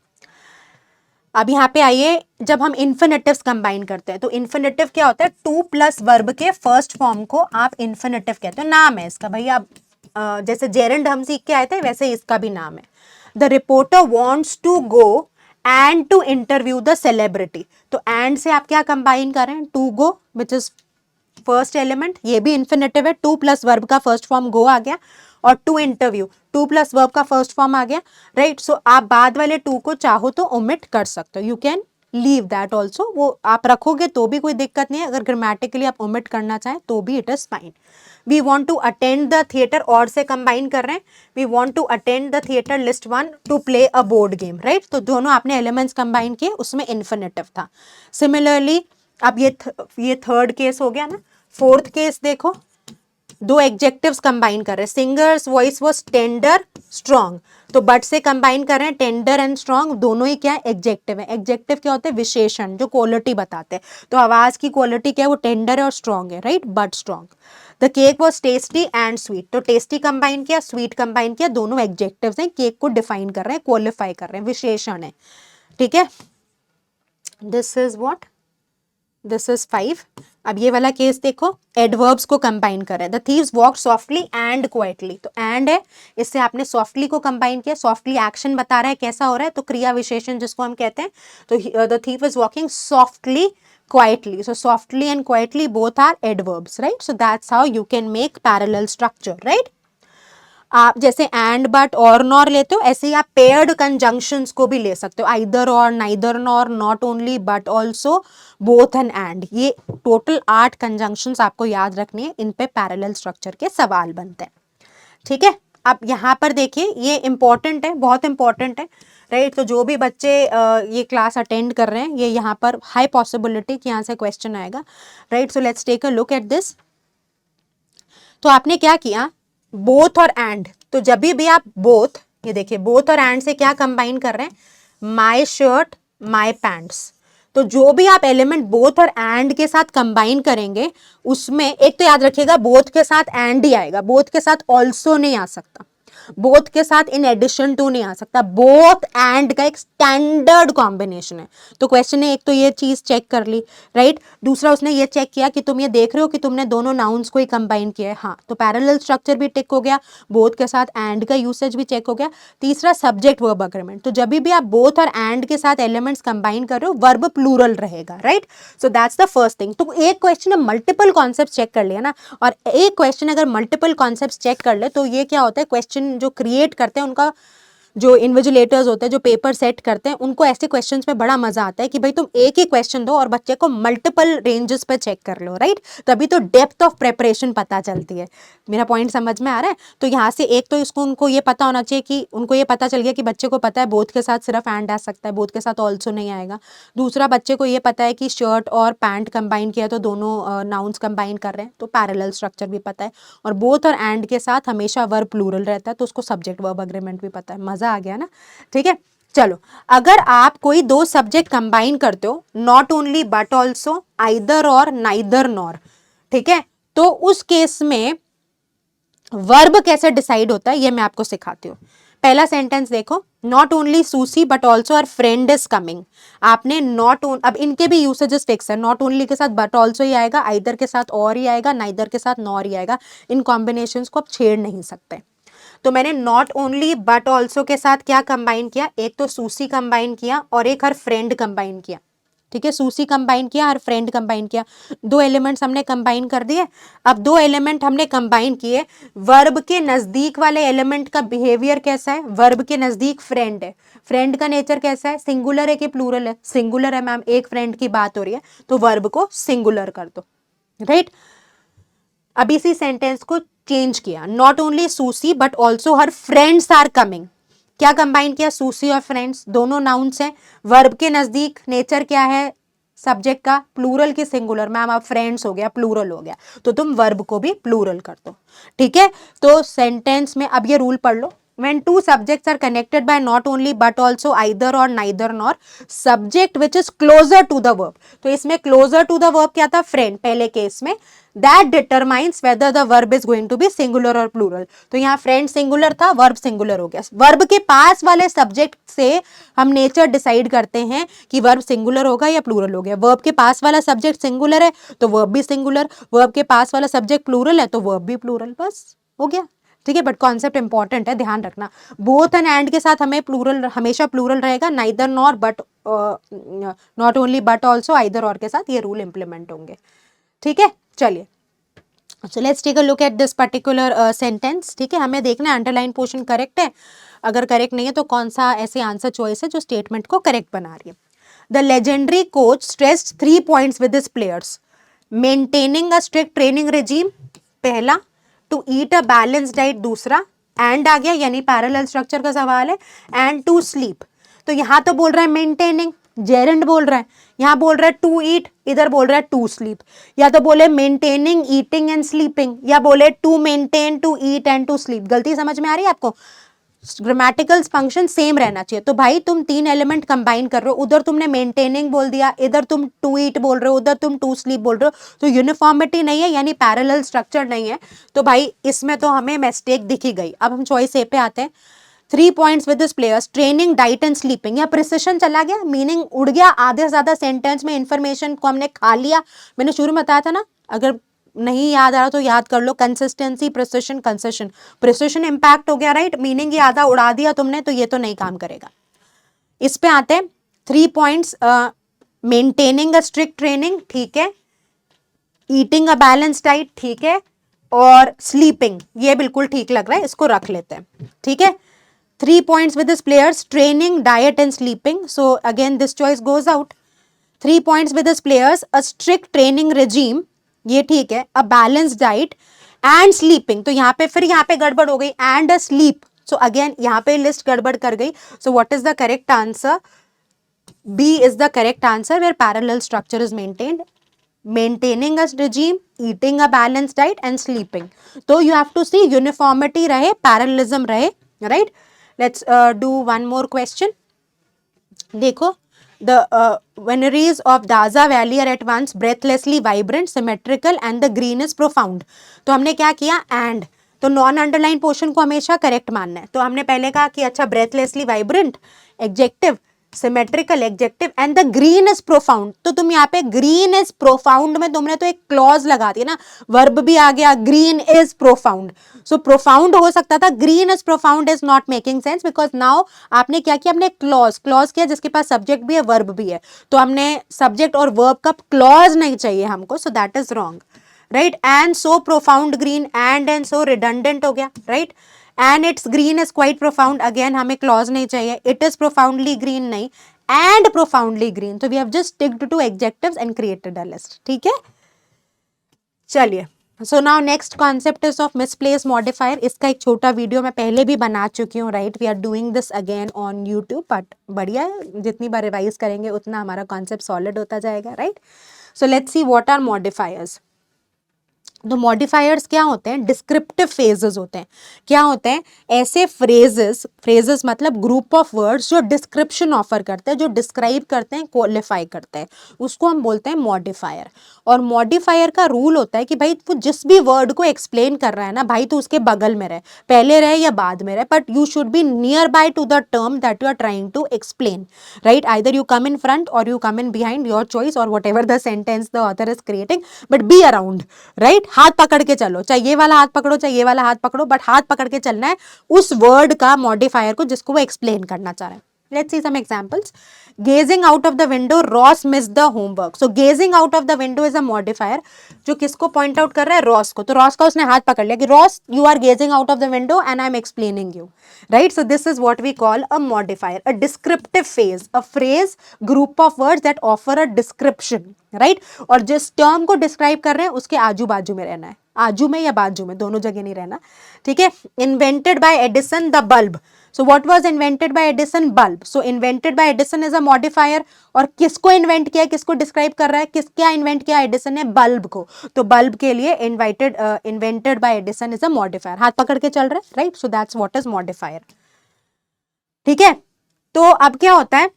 अब यहाँ पे आइए, जब हम इन्फिनेटिव्स कंबाइन करते हैं तो इन्फिनेटिव क्या होता है, टू प्लस वर्ब के फर्स्ट फॉर्म को आप इन्फिनेटिव कहते हो, नाम है इसका भैया, जैसे जेरेंड हम सीख के आए थे वैसे इसका भी नाम है। The reporter wants to go and to interview the celebrity, तो एंड से आप क्या कंबाइन कर रहे हैं, to go which is first element, ये भी इन्फिनेटिव है, टू प्लस वर्ब का फर्स्ट फॉर्म गो आ गया, और to interview to plus verb का फर्स्ट फॉर्म आ गया, राइट। सो आप बाद वाले टू को चाहो तो ओमिट कर सकते हो, you can leave that also, वो आप रखोगे तो भी कोई दिक्कत नहीं है, अगर ग्रामेटिकली आप ओमिट करना चाहें तो भी it is fine. We want to attend the theatre, और से कंबाइन कर रहे हैं, we want to attend the theatre list 1 to play a board game, right. तो दोनों आपने एलिमेंट्स कंबाइन किए, उसमें इन्फिनेटिव था। सिमिलरली अब ये थर्ड केस हो गया ना, फोर्थ केस देखो, दो एडजेक्टिव्स कंबाइन कर रहे हैं, singers voice was tender strong, तो बट से कंबाइन कर रहे हैं, टेंडर एंड स्ट्रॉन्ग दोनों ही क्या है, एडजेक्टिव है। एडजेक्टिव क्या होते हैं, विशेषण जो क्वालिटी बताते हैं, तो आवाज की क्वालिटी क्या है, वो टेंडर है और स्ट्रॉन्ग है, right, but strong. The cake was tasty and sweet, तो टेस्टी कंबाइन किया, स्वीट कंबाइन किया, दोनों एडजेक्टिव्स हैं, केक को डिफाइन कर रहे हैं, क्वालिफाई कर रहे हैं, विशेषण है, ठीक है। This is what, this is 5। अब ये वाला केस देखो, एडवर्ब्स को कंबाइन करें, the thieves walk softly and quietly, तो एंड है, इससे आपने सॉफ्टली को कंबाइन किया, सॉफ्टली एक्शन बता रहा है कैसा हो रहा है, तो क्रिया विशेषण जिसको हम कहते हैं, तो the thief is walking softly quietly, so softly and quietly both are adverbs, right? So that's how you can make parallel structure, right? आप जैसे एंड बट और नॉर लेते हो, ऐसे ही आप पेयर्ड कंजंक्शंस को भी ले सकते हो, आइदर और, neither nor, not only but also, both and. ये टोटल 8 कंजंक्शंस आपको याद रखनी है, इन पे पैरेलल स्ट्रक्चर के सवाल बनते हैं, ठीक है। अब यहाँ पर देखिए, ये इंपॉर्टेंट है, बहुत इंपॉर्टेंट है, राइट। तो जो भी बच्चे ये क्लास अटेंड कर रहे हैं, ये यहाँ पर हाई पॉसिबिलिटी कि यहाँ से क्वेश्चन आएगा, right. So let's take a look at this. तो आपने क्या किया, बोथ और एंड, तो जब भी आप बोथ, ये देखिए बोथ और एंड से क्या कंबाइन कर रहे हैं, माई शर्ट माई पैंट्स, तो जो भी आप एलिमेंट बोथ और एंड के साथ कंबाइन करेंगे, उसमें एक तो याद रखिएगा बोथ के साथ एंड ही आएगा, बोथ के साथ ऑल्सो नहीं आ सकता, बोथ के साथ इन एडिशन टू नहीं आ सकता, बोथ एंड का एक स्टैंडर्ड कॉम्बिनेशन है। तो क्वेश्चन ने एक तो ये चीज चेक कर ली, राइट। दूसरा उसने ये चेक किया कि तुम ये देख रहे हो कि तुमने दोनों नाउन्स को ही कंबाइन किया है, हाँ, तो पैरेलल स्ट्रक्चर भी टिक हो गया, बोथ के साथ एंड का यूसेज भी चेक हो गया। तीसरा सब्जेक्ट वर्ब अग्रीमेंट, तो जब भी आप बोथ और एंड के साथ एलिमेंट्स कंबाइन कर रहे हो, वर्ब प्लूरल रहेगा, right. So that's the first thing. तो एक क्वेश्चन में मल्टीपल कॉन्सेप्ट चेक कर लिया ना, और एक क्वेश्चन अगर मल्टीपल कॉन्सेप्ट चेक कर ले, तो ये क्या होता है, क्वेश्चन जो क्रिएट करते हैं उनका, जो इन्विजिलेटर्स होते हैं, जो पेपर सेट करते हैं, उनको ऐसे क्वेश्चंस में बड़ा मजा आता है कि भाई तुम एक ही क्वेश्चन दो और बच्चे को मल्टीपल रेंजेस पे चेक कर लो, राइट। तभी तो डेप्थ ऑफ प्रेपरेशन पता चलती है। मेरा पॉइंट समझ में आ रहा है। तो यहाँ से एक तो इसको उनको ये पता होना चाहिए कि उनको ये पता चल गया कि बच्चे को पता है बोथ के साथ सिर्फ एंड आ सकता है, बोथ के साथ ऑल्सो नहीं आएगा। दूसरा, बच्चे को ये पता है कि शर्ट और पैंट कंबाइन किया तो दोनों नाउन्स कंबाइन कर रहे हैं, तो पैरेलल स्ट्रक्चर भी पता है। और बोथ और एंड के साथ हमेशा वर्ब प्लूरल रहता है, तो उसको सब्जेक्ट वर्ब अग्रीमेंट भी पता है। मजा आ गया ना, ठीक है। चलो, अगर आप कोई दो सब्जेक्ट कंबाइन करते हो, not only but also, either और, नाइदर नॉर, ठीक है, तो उस केस में वर्ब कैसे डिसाइड होता है ये मैं आपको सिखाती हूँ। पहला सेंटेंस देखो, not only Susie but also our friend is coming. आपने नॉट ओन, अब इनके भी यूसेजेस फिक्स है, नॉट ओनली के साथ बट ऑल्सो ही आएगा, आइदर के साथ और ही आएगा, नाइदर के साथ नॉर ही आएगा। इन कॉम्बिनेशंस को आप छेड़ नहीं सकते। तो मैंने नॉट ओनली बट ऑल्सो के साथ क्या कंबाइन किया, एक तो सूसी कंबाइन किया और एक हर फ्रेंड कंबाइन किया, ठीक है, सूसी कंबाइन किया, हर फ्रेंड कंबाइन किया, दो एलिमेंट्स हमने कंबाइन कर दिए। अब दो एलिमेंट हमने कंबाइन किए, वर्ब के नजदीक वाले एलिमेंट का बिहेवियर कैसा है, वर्ब के नजदीक फ्रेंड है, फ्रेंड का नेचर कैसा है, सिंगुलर है कि प्लूरल है, सिंगुलर है मैम, एक फ्रेंड की बात हो रही है, तो वर्ब को सिंगुलर कर दो, राइट। अब इसी सेंटेंस को चेंज किया, not only Susie but also her friends are coming, क्या कंबाइन किया, सूसी और फ्रेंड्स, दोनों नाउन्स हैं, वर्ब के नजदीक नेचर क्या है सब्जेक्ट का, प्लूरल की सिंगुलर, मैम अब फ्रेंड्स हो गया प्लूरल हो गया, तो तुम वर्ब को भी प्लूरल कर दो, ठीक है। तो सेंटेंस में अब ये रूल पढ़ लो, when two subjects are connected by not only but also either or neither nor subject which is closer to the verb, तो इसमें closer to the verb क्या था, friend पहले केस में, that determines whether the verb is going to be singular or plural, तो यहाँ friend singular था, verb singular हो गया, verb के पास वाले subject से हम nature decide करते हैं कि verb singular होगा या plural हो गया, verb के पास वाला subject singular है तो verb भी singular, verb के पास वाला subject plural है तो verb भी plural, बस हो गया, ठीक है। बट कॉन्सेप्ट इंपॉर्टेंट है, ध्यान रखना, बोथ एंड एंड के साथ हमें प्लूरल, हमेशा प्लूरल रहेगा, neither nor but, not only but also, either और के साथ ये रूल इंप्लीमेंट होंगे, ठीक है। चलिए, so let's take a look at this particular sentence, ठीक है, हमें देखना है अंडरलाइन पोर्शन करेक्ट है, अगर करेक्ट नहीं है तो कौन सा ऐसे आंसर चॉइस है जो स्टेटमेंट को करेक्ट बना रही है। The legendary coach stressed 3 points with his players, maintaining a strict training regime पहला, to eat a balance diet दूसरा, एंड आ गया यानी पैरेलल स्ट्रक्चर का सवाल है, एंड टू स्लीप, तो यहां तो बोल रहा है मेंटेनिंग, जेरेंड बोल रहा है, यहां बोल रहा है टू ईट, इधर बोल रहा है टू स्लीप, या तो बोले मेंटेनिंग ईटिंग एंड स्लीपिंग, या बोले to maintain to eat and to sleep, गलती समझ में आ रही है आपको, ग्रामेटिकल फंक्शन सेम रहना चाहिए, तो भाई तुम तीन एलिमेंट कंबाइन कर रहे हो, उधर तुमने मेंटेनिंग बोल दिया, इधर तुम टू ईट बोल रहे हो, उधर तुम टू स्लीप बोल रहे हो, तो यूनिफॉर्मिटी नहीं है यानी पैरेलल स्ट्रक्चर नहीं है, तो भाई इसमें तो हमें मिस्टेक दिखी गई। अब हम चॉइस ए पे आते हैं, 3 points with this players, training diet and sleeping, या प्रिसिशन चला गया, मीनिंग उड़ गया, आधे से ज्यादा सेंटेंस में इंफॉर्मेशन को हमने खा लिया, मैंने शुरू में बताया था ना, अगर नहीं याद आ रहा तो याद कर लो, consistency precision concision, precision impact हो गया, राइट, मीनिंग ये आधा उड़ा दिया तुमने, तो ये तो नहीं काम करेगा। इस पे आते हैं, 3 points, maintaining a strict training, ठीक है, ईटिंग अ बैलेंस डाइट, ठीक है, और स्लीपिंग, ये बिल्कुल ठीक लग रहा है, इसको रख लेते हैं, ठीक है। 3 points with this players, training diet and sleeping, so again this choice goes out. 3 points with this players, a strict training regime, ये ठीक है, a balance diet and sleeping, तो यहाँ पे फिर यहाँ पे गड़बड़ हो गई, and a sleep, so again यहाँ पे लिस्ट गड़बड़ कर गई, so what is the correct answer, B is the correct answer, where parallel structure is maintained, maintaining a regime, eating a balanced diet and sleeping, तो you have to see uniformity रहे, parallelism रहे, right। Let's do one more question, देखो, the veneries of Daza Valley are at once breathlessly vibrant, symmetrical and the green is profound, तो हमने क्या किया, and, तो non underline portion को हमेशा करेक्ट मानना है, तो हमने पहले कहा कि अच्छा breathlessly vibrant adjective, symmetrical adjective, and the green is profound, तो तुम यहाँ पे ग्रीन इज प्रोफाउंड में तुमने तो एक क्लॉज लगा दिया ना, वर्ब भी आ गया, green is profound, so profound हो सकता था, green is profound is not making sense, because now आपने क्या किया, हमने क्लॉज किया जिसके पास सब्जेक्ट भी है वर्ब भी है, तो हमने सब्जेक्ट और वर्ब का क्लॉज नहीं चाहिए हमको, so that is wrong, right. And so profound green, and so redundant हो गया, right, and it's green is quite profound, again हमें क्लॉज नहीं चाहिए, इट इज प्रोफाउंडली ग्रीन नहीं, एंड प्रोफाउंडली ग्रीन, तो we have just sticked to adjectives and created a list, ठीक है। चलिए, so now next concept is of misplace modifier, इसका एक छोटा वीडियो मैं पहले भी बना चुकी हूँ, right, we are doing this again on YouTube, but बढ़िया है, जितनी बार रिवाइज करेंगे उतना हमारा कॉन्सेप्ट सॉलिड होता जाएगा, right. So let's see what are modifiers, तो मॉडिफायर्स क्या होते हैं, डिस्क्रिप्टिव फ्रेजेस होते हैं, क्या होते हैं, ऐसे फ्रेजेस मतलब ग्रुप ऑफ वर्ड्स जो डिस्क्रिप्शन ऑफर करते हैं, जो डिस्क्राइब करते हैं, क्वालिफाई करते हैं, उसको हम बोलते हैं मॉडिफायर। और मॉडिफायर का रूल होता है कि भाई वो जिस भी वर्ड को एक्सप्लेन कर रहा है ना भाई, तो उसके बगल में रहे, पहले रहे या बाद में रहे, but you should be near by to the term that you are trying to explain, right, either you come in front or you come in behind, your choice, और whatever the sentence the author is creating, but be around, right, हाथ पकड़ के चलो, चाहे ये वाला हाथ पकड़ो चाहे ये वाला हाथ पकड़ो, बट हाथ पकड़ के चलना है उस वर्ड का मॉडिफायर को जिसको वो एक्सप्लेन करना चाह रहे हैं. Let's see some examples. Gazing out of the window, Ross missed the homework. So gazing out of the window is a modifier जो किसको point out कर रहा है, रॉस को. तो रॉस का उसने हाथ पकड़ लिया कि Ross you are gazing out of the window and I am explaining you, right? So this is what we call a modifier, a descriptive phrase, a phrase group of words that offer a description, right? और जिस term को describe कर रहे हैं उसके आजू बाजू में रहना है, आजू में या बाजू में, दोनों जगह नहीं रहना, ठीक है. Invented by Edison the bulb. So what was invented by Edison? Bulb. So invented by Edison is a modifier. और किसको इन्वेंट किया, किसको डिस्क्राइब कर रहा है, क्या इन्वेंट किया एडिसन ने, बल्ब को. तो बल्ब के लिए invented by Edison is a modifier. हाथ पकड़ के चल रहा है, right. So that's what is modifier. ठीक है. तो अब क्या होता है,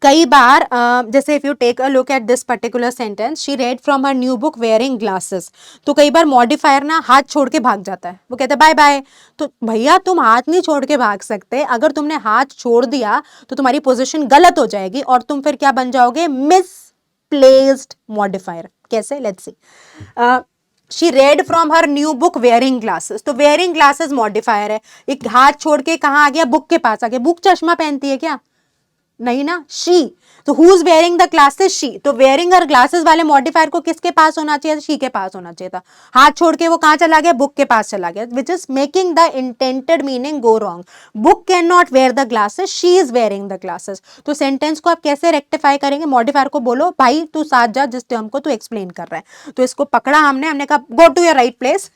कई बार जैसे if you take a look at this particular sentence, she read from her new book wearing glasses. तो कई बार मॉडिफायर ना हाथ छोड़ के भाग जाता है, वो कहता है बाय बाय. तो भैया तुम हाथ नहीं छोड़ के भाग सकते, अगर तुमने हाथ छोड़ दिया तो तुम्हारी पोजीशन गलत हो जाएगी और तुम फिर क्या बन जाओगे, मिसप्लेस्ड मॉडिफायर. कैसे, let's C. She read from her new book wearing glasses. तो वेयरिंग ग्लासेस मॉडिफायर है. एक हाथ छोड़ के कहाँ आ गया, बुक के पास आ गया. बुक चश्मा पहनती है क्या, नहीं ना, शी. तो who is wearing the glasses, she. तो वेयरिंग हर ग्लासेस वाले मॉडिफायर को किसके पास होना चाहिए, शी के पास होना चाहिए था. हाथ छोड़ के वो कहां चला गया, बुक के पास चला गया, which is making the intended meaning go wrong. Book can not wear the glasses, she is wearing the glasses. तो सेंटेंस को आप कैसे रेक्टिफाई करेंगे, मॉडिफायर को बोलो भाई तू साथ जा जिस टर्म को तू एक्सप्लेन कर रहा है. तो इसको पकड़ा हमने कहा go to your right place.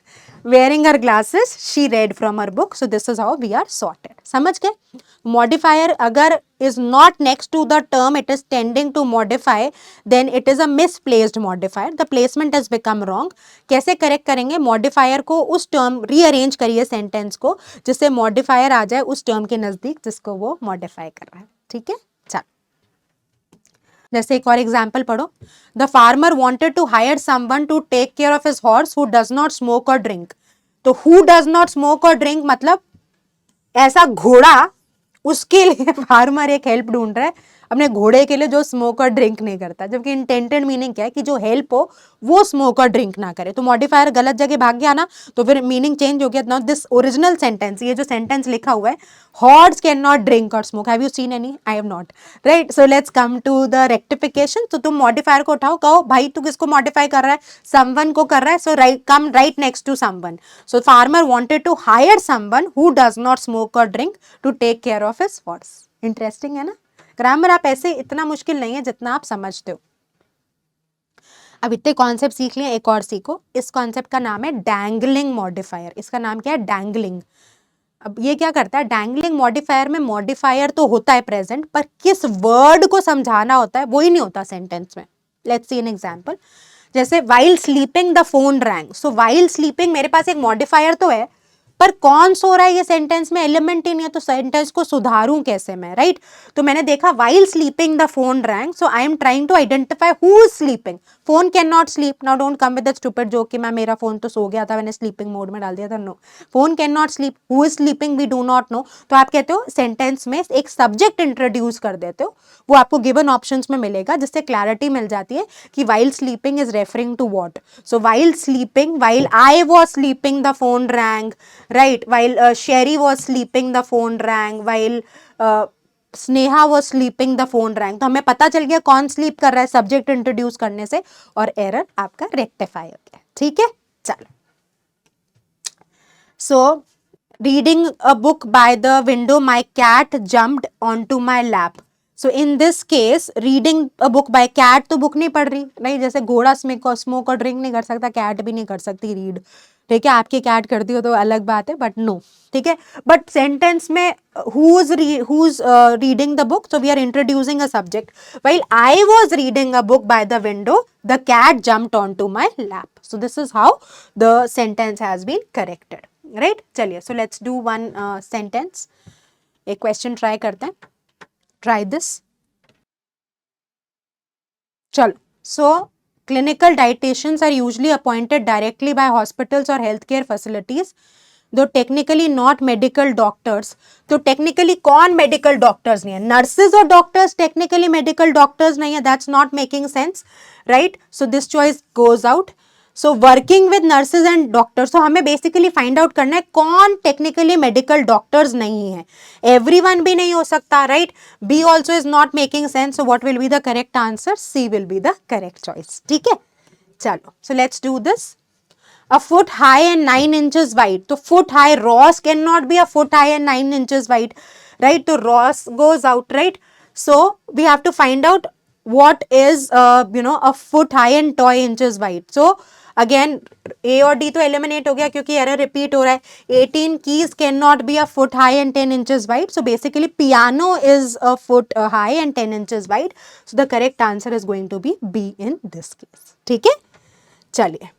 wearing her glasses, she read from her book. So this is how we are sorted. समझ गए. Modifier अगर is not next to the term, it is tending to modify, then it is a misplaced modifier. The placement has become wrong. कैसे correct करेंगे, modifier को उस term rearrange करिए sentence को जिससे मॉडिफायर आ जाए उस टर्म के नजदीक जिसको वो मॉडिफाई कर रहा है. ठीक है, चल. जैसे एक और एग्जाम्पल पढ़ो. The farmer wanted to hire someone to take care of his horse who does not smoke और ड्रिंक. तो हु डज नॉट स्मोक और ड्रिंक मतलब ऐसा घोड़ा, उसके लिए फार्मर एक हेल्प ढूंढ रहा है अपने घोड़े के लिए जो स्मोक और ड्रिंक नहीं करता. जबकि इंटेंटेड मीनिंग क्या है कि जो हेल्प हो वो स्मोक और ड्रिंक ना करे. तो मॉडिफायर गलत जगह भाग गया ना, तो फिर मीनिंग चेंज हो गया. नाउ दिस ओरिजिनल सेंटेंस, ये जो सेंटेंस लिखा हुआ है, हॉर्स कैन नॉट ड्रिंक और smoke, have you seen any, I have not, right. So let's come to the rectification. तो तुम मॉडिफायर को उठाओ, कहो भाई तू किसको मॉडिफाई कर रहा है, समवन को कर रहा है. So come right next to someone. So farmer wanted to hire someone who does not smoke और drink to take care of his horse. Interesting है ना. ग्रामर आप ऐसे इतना मुश्किल नहीं है जितना आप समझते हो. अब इतने कॉन्सेप्ट सीख लिए, एक और सीखो. इस कॉन्सेप्ट का नाम है डैंगलिंग मॉडिफायर. इसका नाम क्या है, डैंगलिंग. अब ये क्या करता है, डैंगलिंग मॉडिफायर में मॉडिफायर तो होता है प्रेजेंट, पर किस वर्ड को समझाना होता है वो ही नहीं होता सेंटेंस में. Let's see an example. जैसे while sleeping the phone rang. So while sleeping, मेरे पास एक मॉडिफायर तो है, पर कौन सो रहा है ये सेंटेंस में एलिमेंट ही नहीं है, तो सेंटेंस को सुधारूं कैसे मैं, राइट. तो मैंने देखा while sleeping the phone rang, so I am trying to identify who is sleeping. Phone can not sleep. Now don't come with the stupid joke कि मैं, मेरा फोन तो सो गया था, मैंने स्लीपिंग मोड में डाल दिया था. No, phone can not sleep. Who is sleeping we do not know. तो आप कहते हो सेंटेंस में एक सब्जेक्ट इंट्रोड्यूस कर देते हो, वो आपको गिवन ऑप्शंस में मिलेगा जिससे क्लैरिटी मिल जाती है कि while sleeping is referring to what. So while sleeping, while I was sleeping the phone rang, right, while Sherry was sleeping the phone rang, while Sneha was sleeping the phone rang. तो हमें पता चल गया कौन sleep कर रहा है subject introduce करने से, और एरर आपका रेक्टिफाई हो गया. ठीक है, चलो. So reading a book by the window my cat jumped on to my lap. So in this case reading a book by cat, तो बुक नहीं पढ़ रही, नहीं. जैसे घोड़ा स्मोक और ड्रिंक नहीं कर सकता, कैट भी नहीं कर सकती रीड. ठीक है, आपकी कैट करती हो तो अलग बात है, बट नो. ठीक है, बट सेंटेंस में who's reading the book, so we are introducing a subject. While I was reading a book by the window, the cat jumped onto my lap. So this is how the sentence has been corrected, right. चलिए, so let's do one sentence. एक question try करते हैं. Try this. चलो. So clinical dietitians are usually appointed directly by hospitals or healthcare facilities, though technically not medical doctors. तो technically कौन medical doctors नहीं है, nurses और doctors technically medical doctors नहीं है. That's not making sense, right. So this choice goes out. So working with nurses and doctors, तो हमें basically find out करना है कौन टेक्निकली मेडिकल डॉक्टर्स नहीं है. एवरीवन भी नहीं हो सकता, right. B also is not making sense. So what will be the correct answer? C will be the correct choice. ठीक है, चलो. So let's do this. A foot high and 9 inches wide. तो foot high, Ross cannot be a foot high and 9 inches wide, right? तो Ross goes out, right? So we have to find out what is a foot high and 12 inches wide. So again A और D तो eliminate हो गया क्योंकि error repeat हो रहा है. 18 keys cannot be a foot high and 10 inches wide. So basically piano is a foot high and 10 inches wide. So the correct answer is going to be B in this case. ठीक है, चलिए.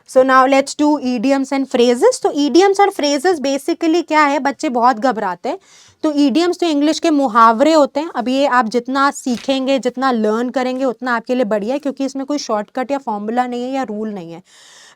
So now let's do idioms and phrases. तो idioms और phrases basically क्या है, बच्चे बहुत घबराते हैं. तो ईडियम्स तो इंग्लिश के मुहावरे होते हैं. अब ये आप जितना सीखेंगे, जितना लर्न करेंगे, उतना आपके लिए बढ़िया है, क्योंकि इसमें कोई शॉर्टकट या फॉर्मूला नहीं है या रूल नहीं है,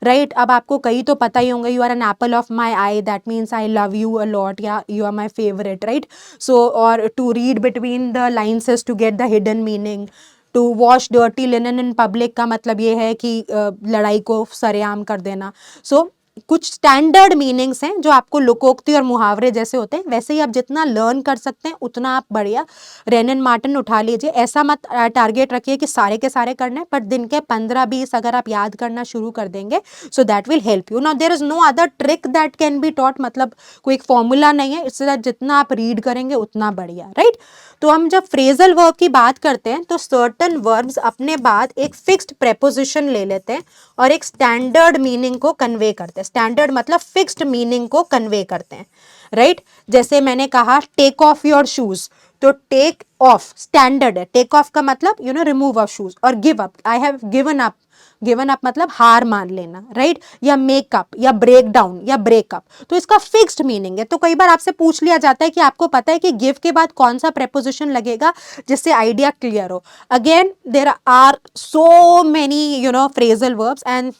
राइट. अब आपको कई तो पता ही होंगे. You are an apple of my eye, that means I love you a lot, या you are my favourite, right. So और to read between the lines to get the hidden meaning. To wash dirty linen in public का मतलब ये है कि लड़ाई को सरेआम कर देना. सो कुछ स्टैंडर्ड मीनिंग्स हैं जो आपको लोकोक्ति और मुहावरे जैसे होते हैं. वैसे ही आप जितना लर्न कर सकते हैं उतना आप बढ़िया. रेनन मार्टिन उठा लीजिए. ऐसा मत टारगेट रखिए कि सारे के सारे करने हैं, पर दिन के 15-20 अगर आप याद करना शुरू कर देंगे, so that will help you. Now there is no other trick that can be taught. मतलब कोई एक फॉर्मूला नहीं है. इससे जितना आप रीड करेंगे उतना बढ़िया, राइट. तो हम जब फ्रेजल वर्ब की बात करते हैं तो सर्टन वर्ब्स अपने बाद एक फिक्स्ड प्रेपोजिशन ले लेते हैं और एक स्टैंडर्ड मीनिंग को कन्वे करते हैं. स्टैंडर्ड मतलब फिक्स्ड मीनिंग को कन्वे करते हैं, राइट. जैसे मैंने कहा टेक ऑफ योर शूज, तो टेक ऑफ स्टैंडर्ड है. टेक ऑफ का मतलब रिमूव ऑफ शूज. और give up, I have given up. Given up मतलब हार मान लेना, राइट. या मेकअप या ब्रेक डाउन या ब्रेकअप, तो इसका फिक्स्ड मीनिंग है. तो कई बार आपसे पूछ लिया जाता है कि आपको पता है कि गिव के बाद कौन सा प्रेपोजिशन लगेगा जिससे आइडिया क्लियर हो. Again there are so many phrasal verbs and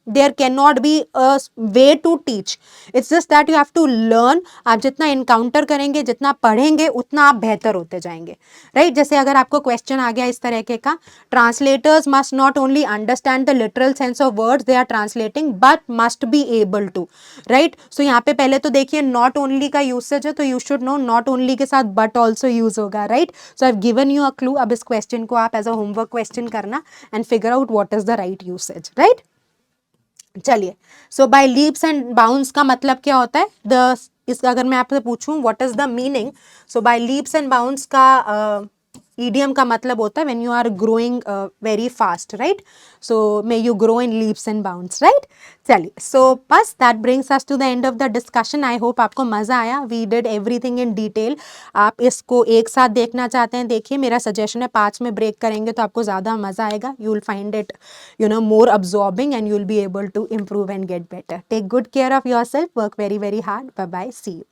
there cannot be a way to teach. It's just that you have to learn. आप जितना encounter करेंगे, जितना पढ़ेंगे, उतना आप बेहतर होते जाएंगे, right. जैसे अगर आपको question आ गया इस तरह के का, translators must not only understand the literal sense of words they are translating but must be able to, right. So यहाँ पे पहले तो देखिए not only का usage है, तो you should know not only के साथ but also use होगा, right. So I've given you a clue. अब इस question को आप as a homework question करना and figure out what is the right usage, right. चलिए. सो बाय लीप्स एंड बाउंड्स का मतलब क्या होता है? इसका अगर मैं आपसे पूछूं what is the meaning, so by leaps and bounds का ईडियम का मतलब होता है when you are growing very fast, right. So may you grow in leaps and bounds, right. चलिए. सो बस that brings us to the end of the discussion. I hope आपको मजा आया. We did everything in detail. आप इसको एक साथ देखना चाहते हैं, देखिए. मेरा सजेशन है 5 में ब्रेक करेंगे तो आपको ज़्यादा मजा आएगा. You will find it more absorbing and you will be able to improve and get better. Take good care of yourself. Work very, very hard. Bye bye. See you.